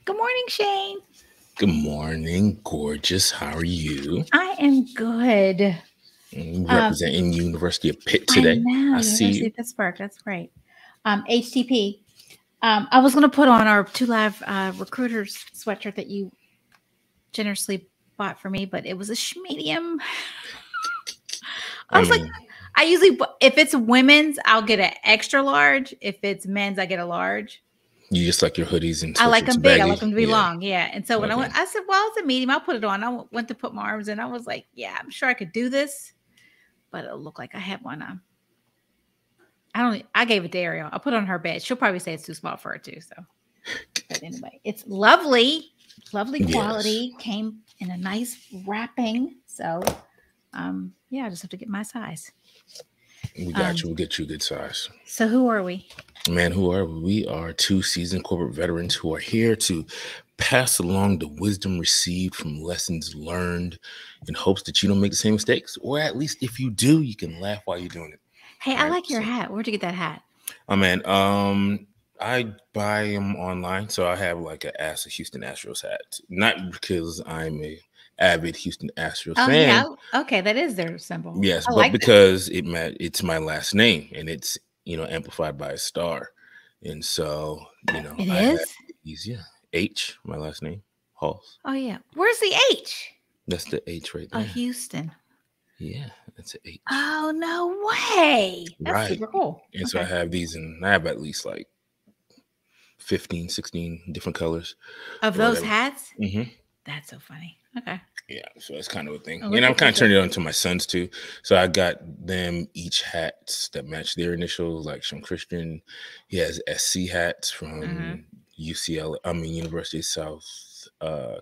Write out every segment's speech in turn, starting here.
Good morning, Shane. Good morning, gorgeous. How are you? I am good. Um, Representing University of Pitt I today. know, I see University you. of Pittsburgh. That's right. HTP. I was going to put on our Two Live Recruiters sweatshirt that you generously bought for me, but it was a medium. I I was like, mean, I usually, if it's women's, I'll get an extra large. If it's men's, I get a large. you just like your hoodies and I like sweatshirts them big. I baggy. like them to be Yeah. long. Yeah. And so when I Okay. went, I said, well, it's a medium. I'll put it on. Went to put my arms in. I was like, yeah, I'm sure I could do this, but it'll look like I had one on. I don't. I gave it to Ariel. I put it on her bed. She'll probably say it's too small for her too. So, but anyway, it's lovely, lovely Yes. quality. Came in a nice wrapping. So, yeah, I just have to get my size. We got Um, you. We'll get you a good size. so who are we? Man, who are we? We are two seasoned corporate veterans who are here to pass along the wisdom received from lessons learned in hopes that you don't make the same mistakes. Or at least if you do, you can laugh while you're doing it. Hey, I Right? like your So hat. Where'd you get that hat? Oh man, I buy them online, so I have like a Houston Astros hat. Not because I'm a avid Houston Astros Oh yeah. fan, Okay, that is their symbol. yes, I but like that. because it's my last name and it's amplified by a star, and so It I have is. these. Yeah, H, my last name, Halls. Oh yeah. Where's the H? That's the H right Oh, there. Houston. Yeah, that's a H. Oh no way. That's Right, super cool. and so I Okay. have these, and I have at least like 15, 16 different colors Of or those whatever. hats? Hmm. That's so funny. Okay. Yeah, so that's kind of a thing. Oh, And look I'm at kind this. of turning it on to my sons too. So I got them each hats that match their initials. Like Sean Christian, he has SC hats Mm-hmm. from University of South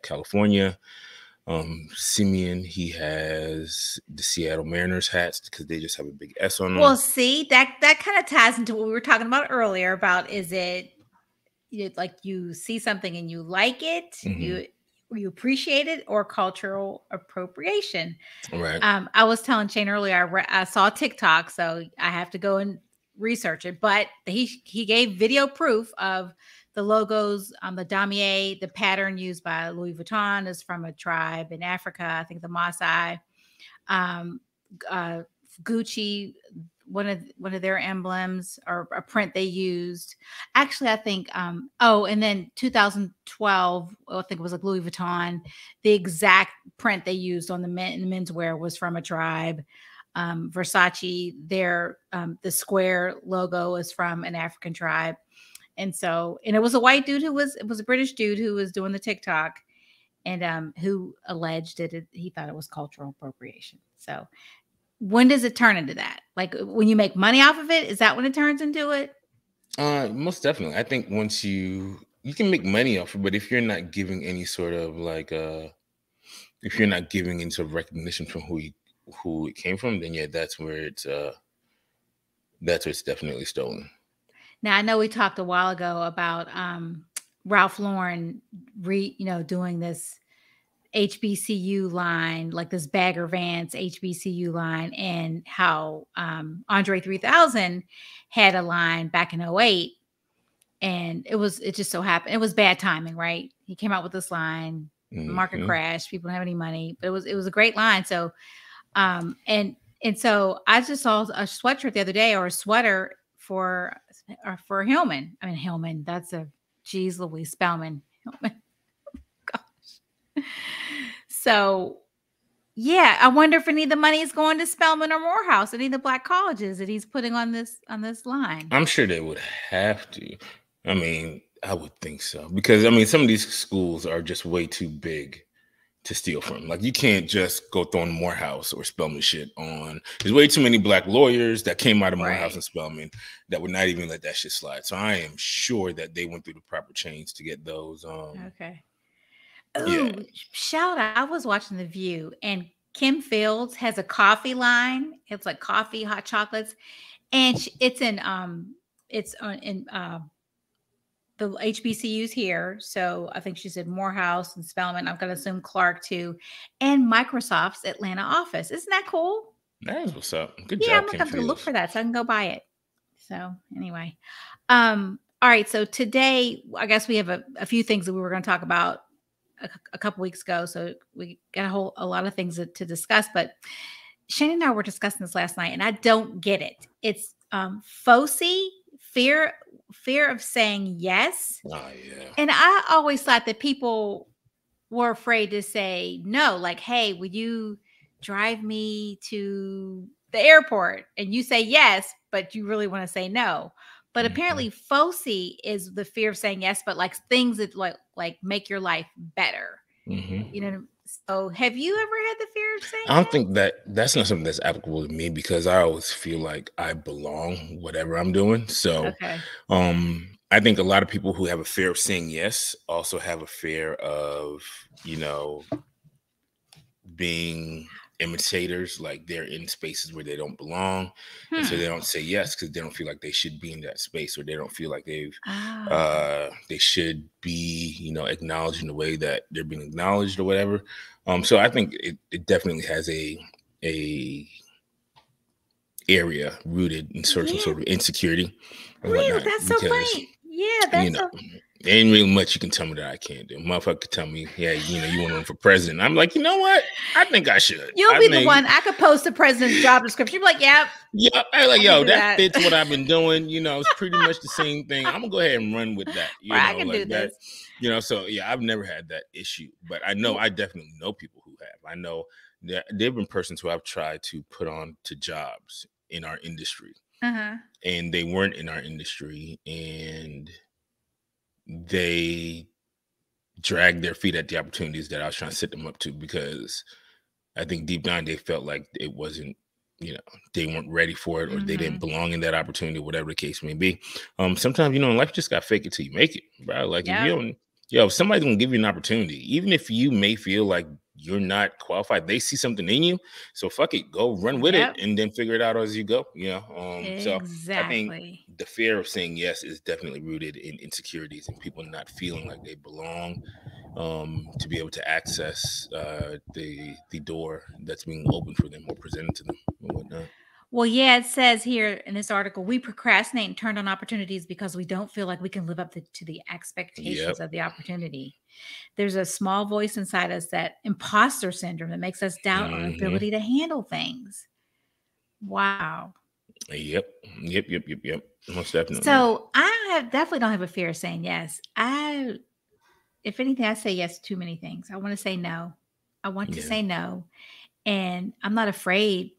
California. Simeon, he has the Seattle Mariners hats because they just have a big S on Well, them. see, that kind of ties into what we were talking about earlier about is it like you see something and you like it, Hmm. you appreciate it, or cultural appropriation. Right. I was telling Shane earlier, I saw TikTok, so I have to go and research it. But he gave video proof of the logos, the damier, the pattern used by Louis Vuitton is from a tribe in Africa. I think the Maasai. Um, uh, Gucci, one of their emblems or a print they used. Actually, I think and then 2012, I think it was like Louis Vuitton, the exact print they used on the menswear was from a tribe. Versace, the square logo is from an African tribe. And it was a white dude it was a British dude who was doing the TikTok and who alleged he thought it was cultural appropriation. So when does it turn into that? Like when you make money off of it, is that when it turns into it? Most definitely. I think once you can make money off it, but if you're not giving any sort of like if you're not giving any sort of recognition from who it came from, then yeah, that's where it's definitely stolen. Now I know we talked a while ago about Ralph Lauren doing this HBCU line, like this Bagger Vance HBCU line, and how Andre 3000 had a line back in '08, and it just so happened it was bad timing, right? He came out with this line, market Hmm. crash, people don't have any money, but it was a great line. So and so I just saw a sweatshirt the other day, or a sweater for Hillman. I mean Hillman, that's a geez Louise Spellman. Hillman. Gosh. So yeah, I wonder if any of the money is going to Spelman or Morehouse, any of the black colleges that he's putting on this line. I'm sure they would have to. I mean, I would think so because I mean, some of these schools are just way too big to steal from. Like you can't just go throwing Morehouse or Spelman shit on. There's way too many black lawyers that came out of Morehouse Right. and Spelman that would not even let that shit slide. So I am sure that they went through the proper chains to get those. Okay. Yeah. Oh, shout out. I was watching The View and Kim Fields has a coffee line. It's like coffee, hot chocolates. And it's in the HBCUs here. So I think she said Morehouse and Spelman. I'm gonna assume Clark too. And Microsoft's Atlanta office. Isn't that cool? That is what's up. Good Yeah, I'm job, gonna Kim have to look Fields. for that so I can go buy it. So anyway. Um, All right. So today, I guess we have a few things that we were going to talk about a couple weeks ago. So we got a lot of things to discuss. But Shane and I were discussing this last night, and I don't get it. It's FOSI, fear of saying yes. Oh yeah. And I always thought that people were afraid to say no. Like, hey, would you drive me to the airport? And you say yes, but you really want to say no. But apparently FOSI is the fear of saying yes, but like things that like make your life better. You know, so have you ever had the fear of saying I don't yes? think that's not something that's applicable to me because I always feel like I belong whatever I'm doing. So Okay. I think a lot of people who have a fear of saying yes also have a fear of, being imitators, like they're in spaces where they don't belong, and so they don't say yes because they don't feel like they should be in that space, or they don't feel like they should be acknowledged in the way that they're being acknowledged or whatever. So I think it definitely has a area rooted in some sort of insecurity and Really? whatnot, That's so because funny. Yeah, that's so there ain't really much you can tell me that I can't do. Motherfucker could tell me, yeah, you want to run for president. I'm like, you know what? I think I should. You'll be the one. I could post the president's job description. You're like, yep. Yeah, I like, I yo, can do that that. fits what I've been doing. It's pretty much the same thing. I'm gonna go ahead and run with that. Right, I can do Like that. this. So yeah, I've never had that issue, but I definitely know people who have. I know that there've been persons who I've tried to put on to jobs in our industry, and they weren't in our industry, and they dragged their feet at the opportunities that I was trying to set them up to, because I think deep down they felt like it wasn't, they weren't ready for it, or they didn't belong in that opportunity, whatever the case may be. Sometimes, in life, you just got fake it till you make it, bro. Like if you don't, if somebody's gonna give you an opportunity, even if you may feel like you're not qualified, they see something in you. So fuck it, go run with it, and then figure it out as you go. So I think the fear of saying yes is definitely rooted in insecurities and people not feeling like they belong, to be able to access the door that's being opened for them or presented to them or whatnot. Well, yeah, it says here in this article, we procrastinate and turn on opportunities because we don't feel like we can live up to the expectations of the opportunity. There's a small voice inside us, that imposter syndrome, that makes us doubt our ability to handle things. Wow. Yep. Most definitely. So I definitely don't have a fear of saying yes. If anything, I say yes to too many things. I want to say no. I want to say no. And I'm not afraid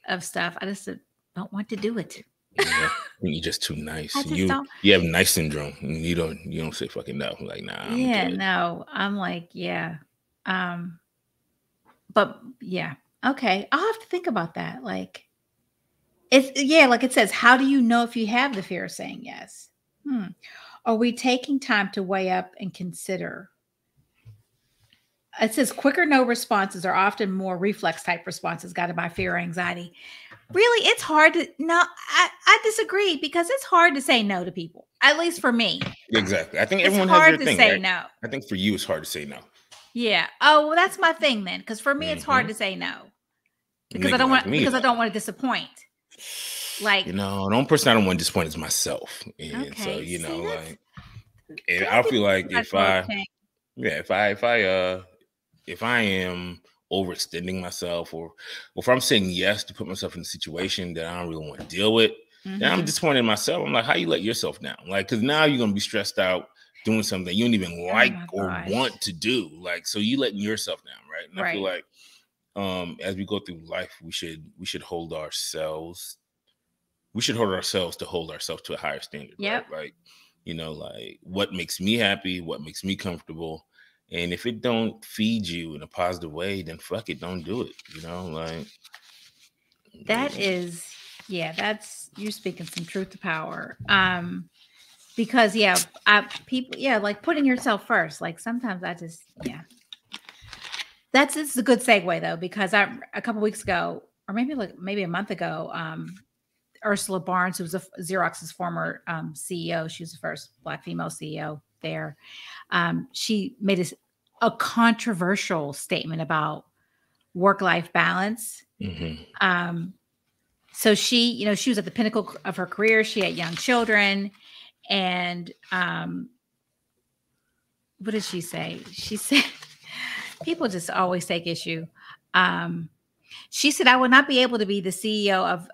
of stuff. I just don't want to do it. Yeah, you're just too nice. I just don't. You have nice syndrome, and you don't say fucking no. Like, nah. I'm no. I'm like, yeah. But yeah. Okay. I'll have to think about that. Like, like it says, how do you know if you have the fear of saying yes? Are we taking time to weigh up and consider? It says quicker no responses are often more reflex type responses guided by fear or anxiety. Really, it's hard to I disagree, because it's hard to say no to people, at least for me. Exactly. I think everyone has their thing, say right? No. I think for you it's hard to say no. Yeah. Oh, well, that's my thing then, because for me it's hard to say no, because I don't want to disappoint. Like, the only person I don't want to disappoint is myself, and so I feel like if I am overextending myself, or if I'm saying yes to put myself in a situation that I don't really want to deal with, then I'm disappointed in myself. I'm like, how you let yourself down? Like, because now you're gonna be stressed out doing something you don't even like or want to do. Like, so you letting yourself down, right? And I feel like as we go through life, we should hold ourselves. We should hold ourselves to hold ourselves to a higher standard, right? Like, like what makes me happy, what makes me comfortable. And if it don't feed you in a positive way, then fuck it, don't do it. Like that is, that's, you're speaking some truth to power. Because like putting yourself first. Like sometimes I just, it's a good segue though, because a couple weeks ago, or maybe a month ago, Ursula Barnes, who was Xerox's former CEO, she was the first Black female CEO there. She made a controversial statement about work-life balance. So she was at the pinnacle of her career. She had young children, And what did she say? She said, people just always take issue. She said, I would not be able to be the CEO of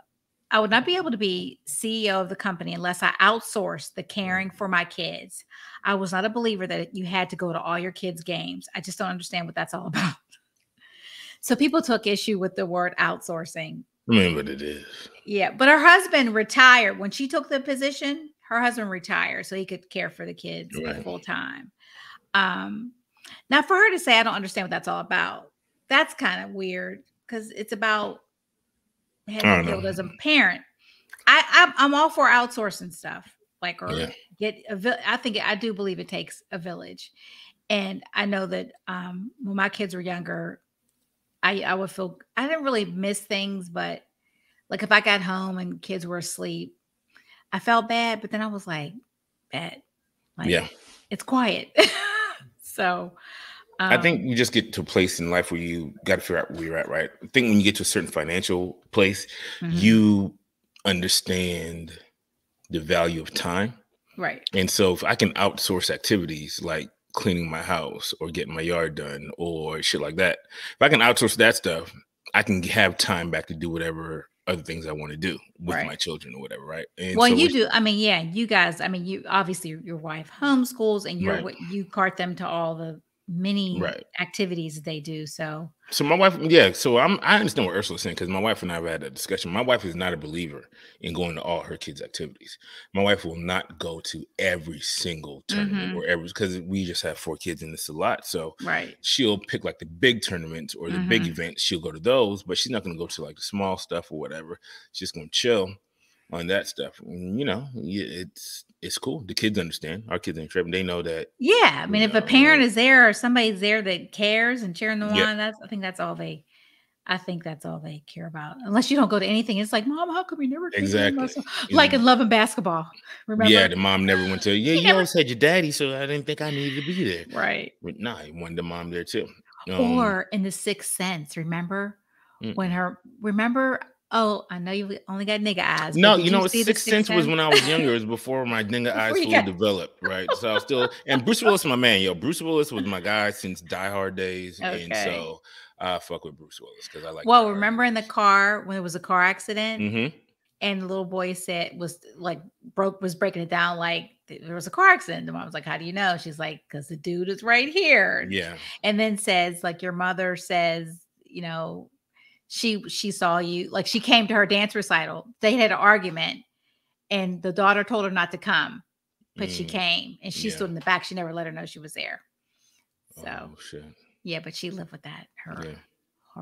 I would not be able to be CEO of the company unless I outsourced the caring for my kids. I was not a believer that you had to go to all your kids' games. I just don't understand what that's all about. So people took issue with the word outsourcing. I mean, but it is. Yeah, but her husband retired when she took the position. Her husband retired so he could care for the kids Right. full time. Now, for her to say, I don't understand what that's all about, that's kind of weird because it's about having guilt as a parent. I'm all for outsourcing stuff, like, or I think I do believe it takes a village. And I know that when my kids were younger, I would feel, I didn't really miss things, but like if I got home and kids were asleep, I felt bad, but then I was like, bad. Like, it's quiet. So I think you just get to a place in life where you got to figure out where you're at, right? I think when you get to a certain financial place, you understand the value of time. Right. And so if I can outsource activities like cleaning my house or getting my yard done or shit like that, if I can outsource that stuff, I can have time back to do whatever other things I want to do with my children or whatever, right? And well, so you do. I mean, yeah, you guys. I mean, you obviously your wife homeschools, and you cart them to all the many activities they do. So my wife, so I understand what Ursula's saying because my wife and I have had a discussion. My wife is not a believer in going to all her kids' activities. My wife will not go to every single tournament or every, because we just have 4 kids and it's a lot. So she'll pick like the big tournaments or the big events. She'll go to those, but she's not going to go to like the small stuff or whatever. She's going to chill on that stuff. And, it's cool. The kids understand. Our kids ain't tripping. They know that. Yeah, I mean, if a parent is there or somebody's there that cares and cheering them on, I think that's all they care about. Unless you don't go to anything, it's like, Mom, how come you never exactly like in Love and Basketball? Remember? Yeah, the mom never went to. Yeah, you always had your daddy, so I didn't think I needed to be there. Right? But nah, he wanted the mom there too. Or in The Sixth Sense, remember remember. Oh, I know you only got nigga eyes. No, Sixth Sense was when I was younger. It was before my nigga eyes fully developed, right? So I was still, and Bruce Willis, my man, Bruce Willis was my guy since Die Hard days, and so I fuck with Bruce Willis because I like. Well, remember in the car when it was a car accident, and the little boy was breaking it down like there was a car accident. The mom was like, "How do you know?" She's like, "Because the dude is right here." Yeah, and then says like your mother says, she saw you, like she came to her dance recital. They had an argument and the daughter told her not to come, but she came and she stood in the back. She never let her know she was there. So yeah, but she lived with that her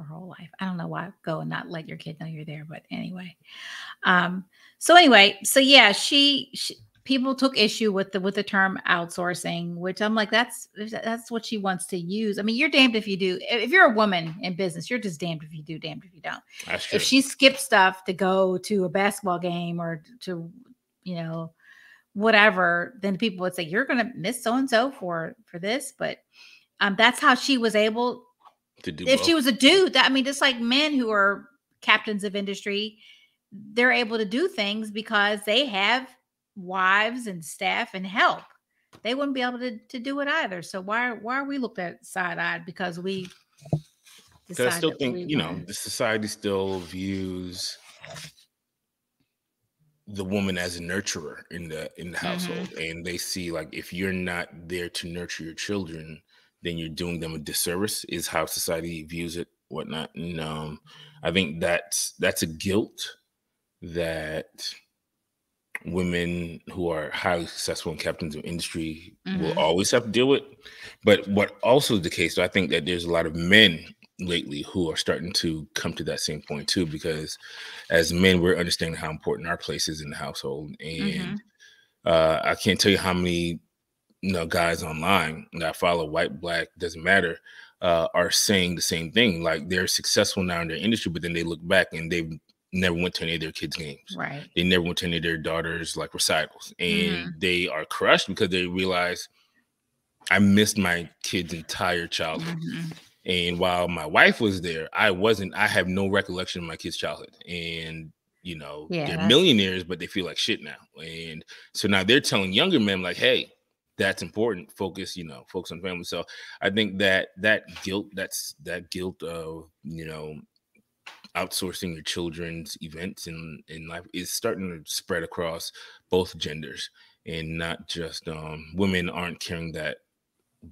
whole life. I don't know why go and not let your kid know you're there, but anyway. So yeah, she people took issue with the term outsourcing, which I'm like, that's what she wants to use. I mean, you're damned if you do. If you're a woman in business, you're just damned if you do, damned if you don't. That's true. If she skips stuff to go to a basketball game or to, whatever, then people would say, you're going to miss so-and-so for this. But that's how she was able to do if both. She was a dude, just like men who are captains of industry, they're able to do things because they have wives and staff and help. They wouldn't be able to do it either. So why are we looked at side-eyed because we I still think the society still views the woman as a nurturer in the household, and they see like if you're not there to nurture your children, then you're doing them a disservice. Is how society views it, whatnot. And I think that's a guilt that women who are highly successful and captains of industry will always have to deal with. But what also is the case, so I think that there's a lot of men lately who are starting to come to that same point too, because as men, we're understanding how important our place is in the household. And I can't tell you how many guys online that I follow, white, black, doesn't matter, are saying the same thing. Like they're successful now in their industry, but then they look back and they've never went to any of their kids' games. Right. They never went to any of their daughters' like recitals. And they are crushed because they realize I missed my kid's entire childhood. And while my wife was there, I have no recollection of my kid's childhood. And Yeah, they're that's millionaires, but they feel like shit now. And so now they're telling younger men like, hey, that's important. Focus on family. So I think that guilt of, outsourcing your children's events in life is starting to spread across both genders, and not just women aren't carrying that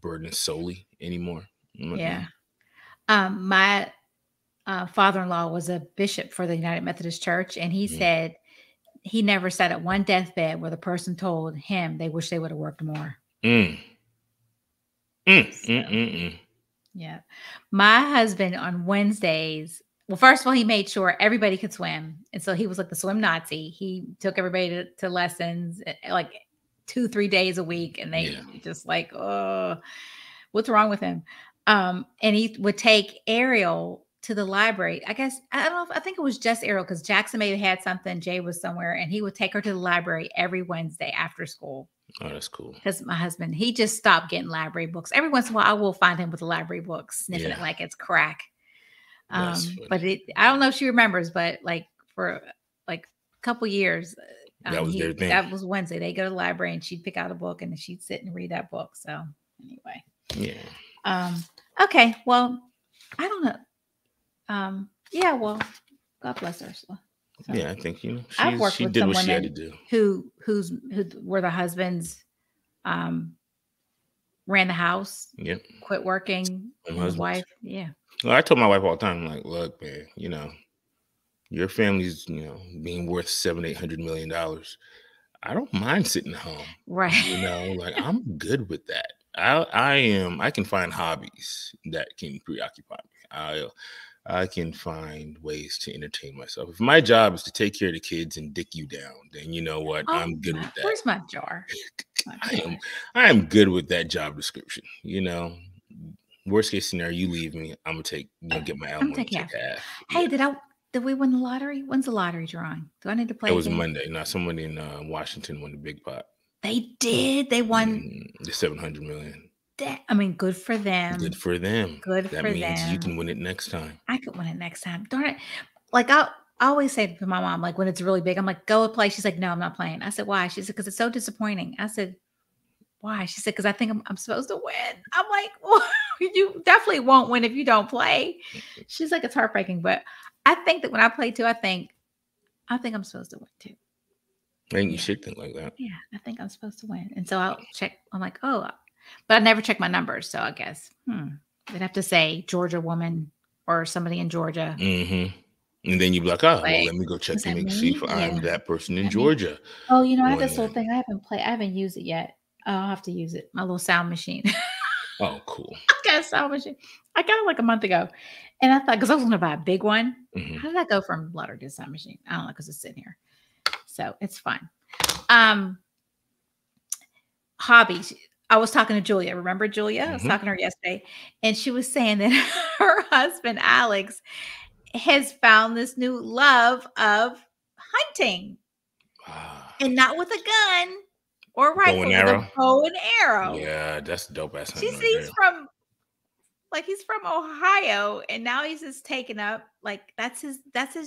burden solely anymore. yeah. My father-in-law was a bishop for the United Methodist Church, and he Mhm. said he never sat at one deathbed where the person told him they wish they would have worked more. Mm. Mm, So, mm, mm, mm. yeah. My husband on Wednesdays, well, first of all, he made sure everybody could swim. And so he was like the swim Nazi. He took everybody to lessons like 2-3 days a week. And they Yeah. just like, oh, what's wrong with him? And he would take Ariel to the library. I guess, I don't know, I think it was just Ariel because Jackson maybe had something. Jay was somewhere, and he would take her to the library every Wednesday after school. Oh, that's cool. Because my husband, he just stopped getting library books. Every once in a while, I will find him with a library book, sniffing it Yeah, like it's crack. that's funny. But I don't know if she remembers, but like for like a couple years, That was their thing. that was Wednesday. They go to the library and she'd pick out a book and then she'd sit and read that book. So anyway, Yeah. Okay, well, I don't know. Yeah, well, God bless her. So, Yeah, I think I've worked she with did some what she had to women do. who were the husbands ran the house, Yep. quit working, And and the husbands. wife, yeah. Well, I told my wife all the time, like, look, man, your family's, being worth $700-800 million. I don't mind sitting home. Right. Like I'm good with that. I can find hobbies that can preoccupy me. I can find ways to entertain myself. If my job is to take care of the kids and dick you down, then you know what? Oh, I'm good with that. where's my jar? My I am good with that job description. Worst case scenario, you leave me. I'm gonna get my I'm alimony, taking take half. Hey, Yeah. did we win the lottery? When's the lottery drawing? Do I need to It play was again? Monday. Now someone in Washington won the big pot. They did. They won. The 700 million. I mean, good for them. Good for them. Good That for means you them. can win it next time. I could win it next time. Darn it. Like I always say to my mom, like when it's really big, I'm like, go play. She's like, no, I'm not playing. I said, why? She said, because it's so disappointing. I said, why? She said, because I think I'm supposed to win. I'm like, well, you definitely won't win if you don't play. She's like, it's heartbreaking. But I think that when I play too, I think I'm supposed to win too. I think you should think like that. Yeah, I think I'm supposed to win. And so I'll check. I'm like, oh, but I never check my numbers. So I guess, they'd have to say Georgia woman or somebody in Georgia. Mm-hmm. And then you'd be like, oh, well, Like, let me go check is to that see me? if I'm that person in That me? Georgia. Oh, I have Won this little that. thing. I haven't used it yet. I'll have to use it. My little sound machine. Oh, cool. I got a sound machine. I got it like a month ago. And I thought, because I was going to buy a big one. Mhm. How did I go from letter to sound machine? I don't know, because it's sitting here. So it's fine. Hobbies. I was talking to Julia. Remember Julia? I was talking to her yesterday. And she was saying that her husband, Alex, has found this new love of hunting. And not with a gun or Bow and rifle, with a arrow. bow and arrow. Yeah, that's dope ass She hunting right sees there. he's from Ohio, and now he's just taken up like that's his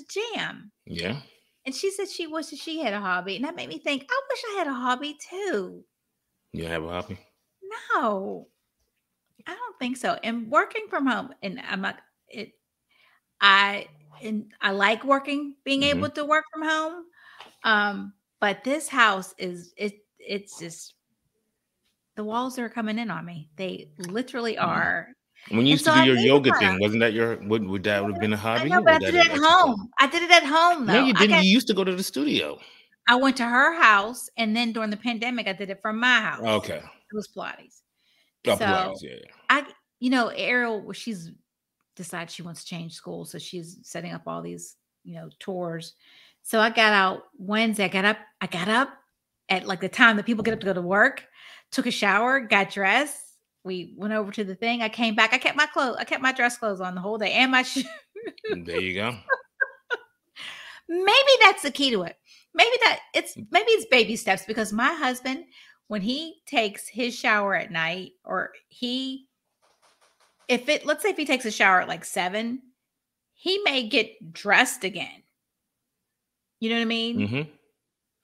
jam. Yeah. And she said she wishes she had a hobby, and that made me think I wish I had a hobby too. You have a hobby? No, I don't think so. And working from home, and I'm not it. I like being able to work from home. But this house it's just the walls are coming in on me. They literally are. When you And used to so do I your need to yoga find thing, wasn't that would that have been a I hobby know, or but I was did that it an at exercise? home. I did it at home No, though. you didn't. You used to go to the studio. I went to her house, and then during the pandemic, I did it from my house. Okay. It was Pilates. Oh, So Pilates, yeah. Ariel, she's decided she wants to change school, so she's setting up all these, tours. So I got out Wednesday. I got up at like the time that people get up to go to work, took a shower, got dressed. We went over to the thing. I came back. I kept my dress clothes on the whole day and my shoes. There you go. Maybe that's the key to it. Maybe it's baby steps, because my husband, when he takes his shower at night, or let's say if he takes a shower at like 7, he may get dressed again You know what I mean? Mm-hmm.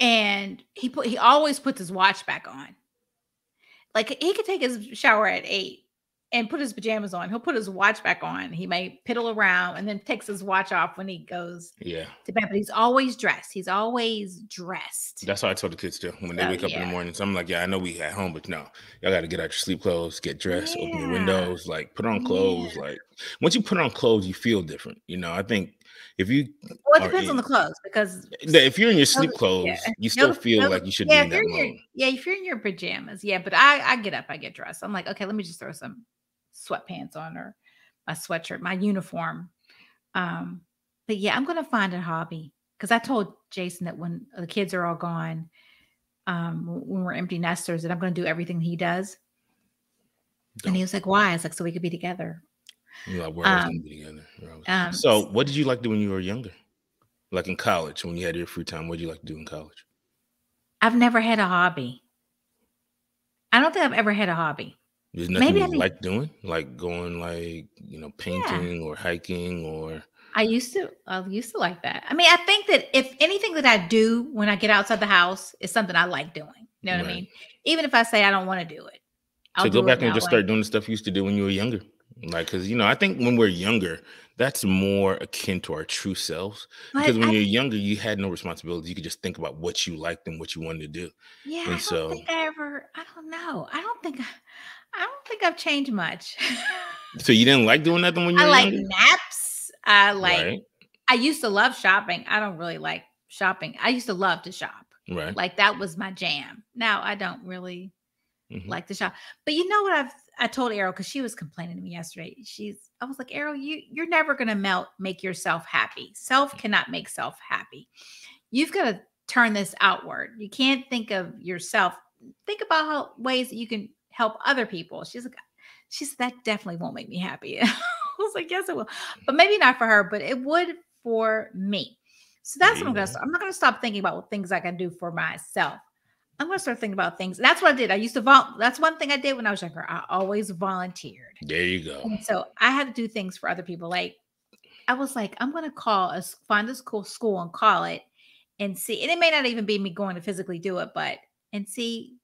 And he always puts his watch back on. Like, he could take his shower at 8 and put his pajamas on. He'll put his watch back on. He may piddle around and then takes his watch off when he goes Yeah. to bed, but he's always dressed. He's always dressed. That's how I told the kids too. When they So, wake up in the yeah. morning, so I'm like, yeah, I know we at home, but no, y'all got to get out your sleep clothes, get dressed, open your Yeah. windows, like put on Yeah. clothes. Like once you put on clothes, you feel different. You know, I think if you Well, it are depends on the in, clothes because if you're in your know sleep that yeah, clothes, you still feel like you should be yeah, in that mode. if you're in your pajamas, yeah, but I get up, I get dressed. I'm like, "Okay, let me just throw some sweatpants on or my sweatshirt, my uniform." Um, but yeah, I'm gonna find a hobby because I told Jason that when the kids are all gone, when we're empty nesters, that I'm gonna do everything he does. And Don't. he was like, "Why?" I was like, "So we could be together." You're like, we're always gonna Um, be together. So, s what did you like to do when you were younger? Like in college, when you had your free time, what did you like to do in college? I've never had a hobby. I don't think I've ever had a hobby. There's nothing Maybe I you need like doing, like going, like yeah. painting or hiking or I used to like that. I mean, I think that if anything that I do when I get outside the house is something I like doing. You know what I right. mean? Even if I say I don't want to do it, I'll So go do it back and now. just Like, start doing the stuff you used to do when you were younger. Like, because I think when we're younger, that's more akin to our true selves. but Because when you're younger, you had no responsibilities. You could just think about what you liked and what you wanted to do. yeah, And I don't so, think I ever. I don't know. I don't think I've changed much. so you didn't like doing nothing when you I were like younger, naps. right? I used to love shopping. I don't really like shopping. I used to love to shop. Right. Like that was my jam. Now I don't really Hmm. like the shop. But you know what I told Errol because she was complaining to me yesterday. I was like, Errol, you're never gonna make yourself happy. Self cannot make self happy. You've got to turn this outward. You can't think of yourself. Think about how ways that you can help other people. She said that definitely won't make me happy. I was like, yes, it will. But maybe not for her, but it would for me. So There that's what you I'm gonna go. start. I'm not gonna stop thinking about what things I can do for myself. I'm gonna start thinking about things. That's what I did. I used to that's one thing I did when I was younger. I always volunteered. There you go. And so I had to do things for other people. Like I was like, I'm gonna find a school and call it and see. And it may not even be me going to physically do it, but and see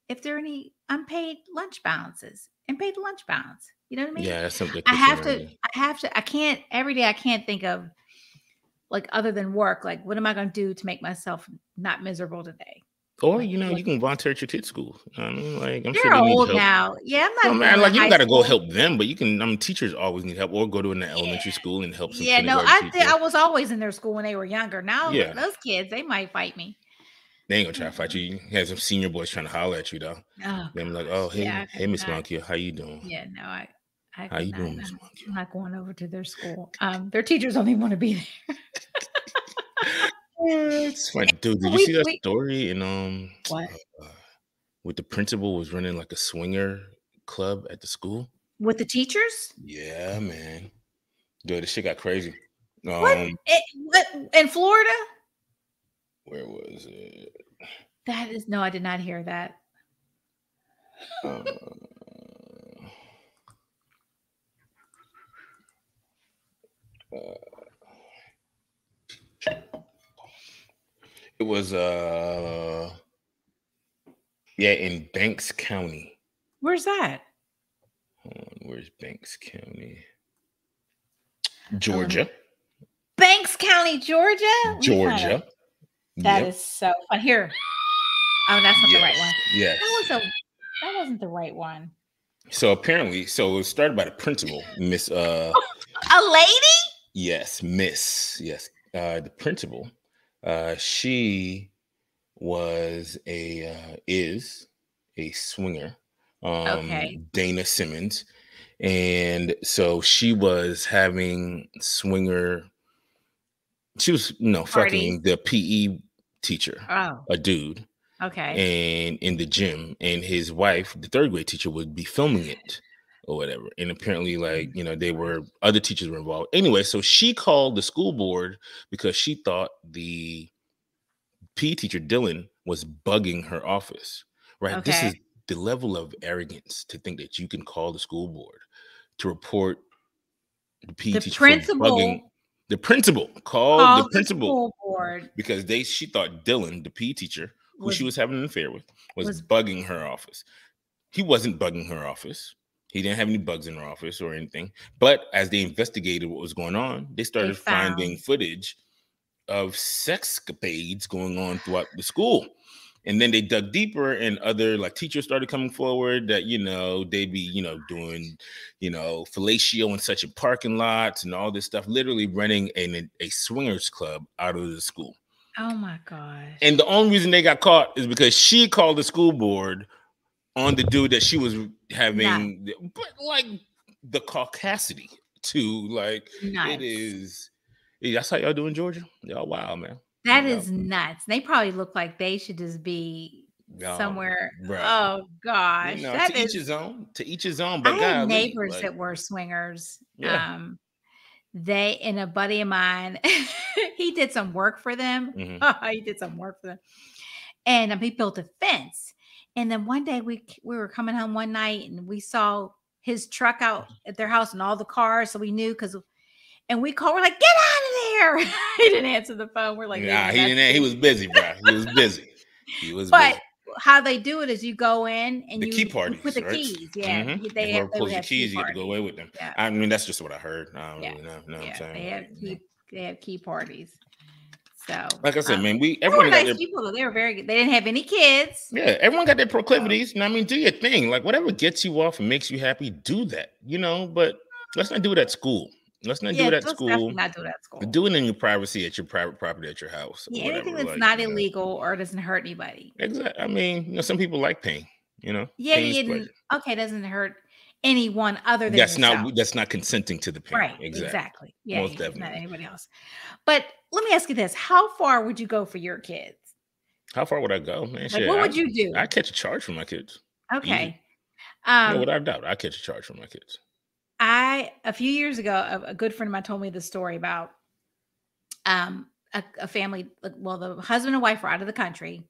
if there are any unpaid lunch balances and paid lunch balance. You know what I mean? Yeah, that's something I Christian have learned. to, I have to, I can't every day I can't think of like other than work, like what am I gonna do to make myself not miserable today? Or Like you what can volunteer at your kids' school. I mean, like I'm sure they're they need old help. now. Yeah, I'm No, not man, going to like you don't high gotta go school. help them, but you can. Teachers always need help, or go to an Yeah. elementary school and help some Yeah, no, kindergarten I teacher. was always in their school when they were younger. Now Yeah, those kids, they might fight me. they ain't gonna try to fight Mm. you. You have some senior boys trying to holler at you though. Oh Them like, oh gosh. Yeah, hey I hey could Miss not. Monkey, how you doing? Yeah, no, I How could you not. doing, No, Miss Monkey? I'm not going over to their school. Their teachers don't even want to be there. It's funny, dude. Did you We see that we story in what uh, with the principal was running like a swinger club at the school? with the teachers? Yeah, man. Dude, this shit got crazy. What? Um, What in Florida? where was it? That is no, I did not hear that. Uh, uh, it was yeah, in Banks County. Where's that? Hold on, where's Banks County? Oh, let me Georgia. Banks County, Georgia. Let me find it. Georgia. That Yep. is so fun. Here. Oh, that's not the right Yes. one. Yes. That wasn't the right one. So apparently, so it was started by the principal, Miss A lady? yes, Miss. Yes. The principal. She was is a swinger. Okay. Dana Simmons. And so she was having swinger. She was, Parties. fucking the PE teacher, Oh, a dude, okay. and in the gym, and his wife, the third grade teacher, would be filming it or whatever. And apparently, Oh like, my they were gosh. other teachers were involved. Anyway, so she called the school board because she thought the PE teacher Dylan was bugging her office. Right. This Okay. is the level of arrogance to think that you can call the school board to report the PE The teacher for bugging principal. The principal called the Called the principal school board. because she thought Dylan, the PE teacher, who she Was was having an affair with, was was bugging her office. He wasn't bugging her office. He didn't have any bugs in her office or anything. But as they investigated what was going on, they they started finding found. footage of sexcapades going on throughout the school. And then they dug deeper, and other like teachers started coming forward that they'd be doing fellatio and such in parking lots and all this stuff, literally running a swingers club out of the school. Oh my gosh. And the only reason they got caught is because she called the school board on the dude that she was having, but like the caucasity to like it Nuts. is. That's how y'all do in Georgia. Y'all wild, man. That is nuts. They probably look like they should just be somewhere. Bruh. Oh gosh, that to is. each his own. To each his own. I But had golly, neighbors like, that were swingers. yeah. They and a buddy of mine, he did some work for them. He did some work for them, and he built a fence. And then one day we were coming home one night and we saw his truck out at their house and all the cars, so we knew and we called. We're like, "Get out of there!" He didn't answer the phone. We're like, nah, he didn't. He was busy, bro. He was busy. He was But busy. how they do it is you go in and The you key parties, put the right? keys. Yeah, They they pulls would the have keys, key you get to go away with them. Yeah. I mean, that's just what I heard. I don't Yeah. really know. Know what I'm saying? They have key parties. So, like I said, man, they everyone were got nice their people though. They were very good. They didn't have any kids. yeah, everyone got their proclivities. And I mean, do your thing. Like whatever gets you off and makes you happy, do that. But let's not do it at school. Let's not do it at Let's school. definitely not do it at school. Do it in your privacy at your private property at your house. Yeah, or whatever. anything that's like, not illegal or doesn't hurt anybody. Exactly. I mean, some people like pain. Yeah, pain is pleasure. Okay, doesn't hurt anyone other than that's yourself. that's not consenting to the pain. Right. Exactly. Yeah, Most it's definitely. not anybody else. But let me ask you this: how far would you go for your kids? How far would I go, man? Shit, what would you do? I catch a charge for my kids. Okay. No, without a doubt, I catch a charge for my kids. A few years ago, a good friend of mine told me the story about a family. Well, the husband and wife were out of the country,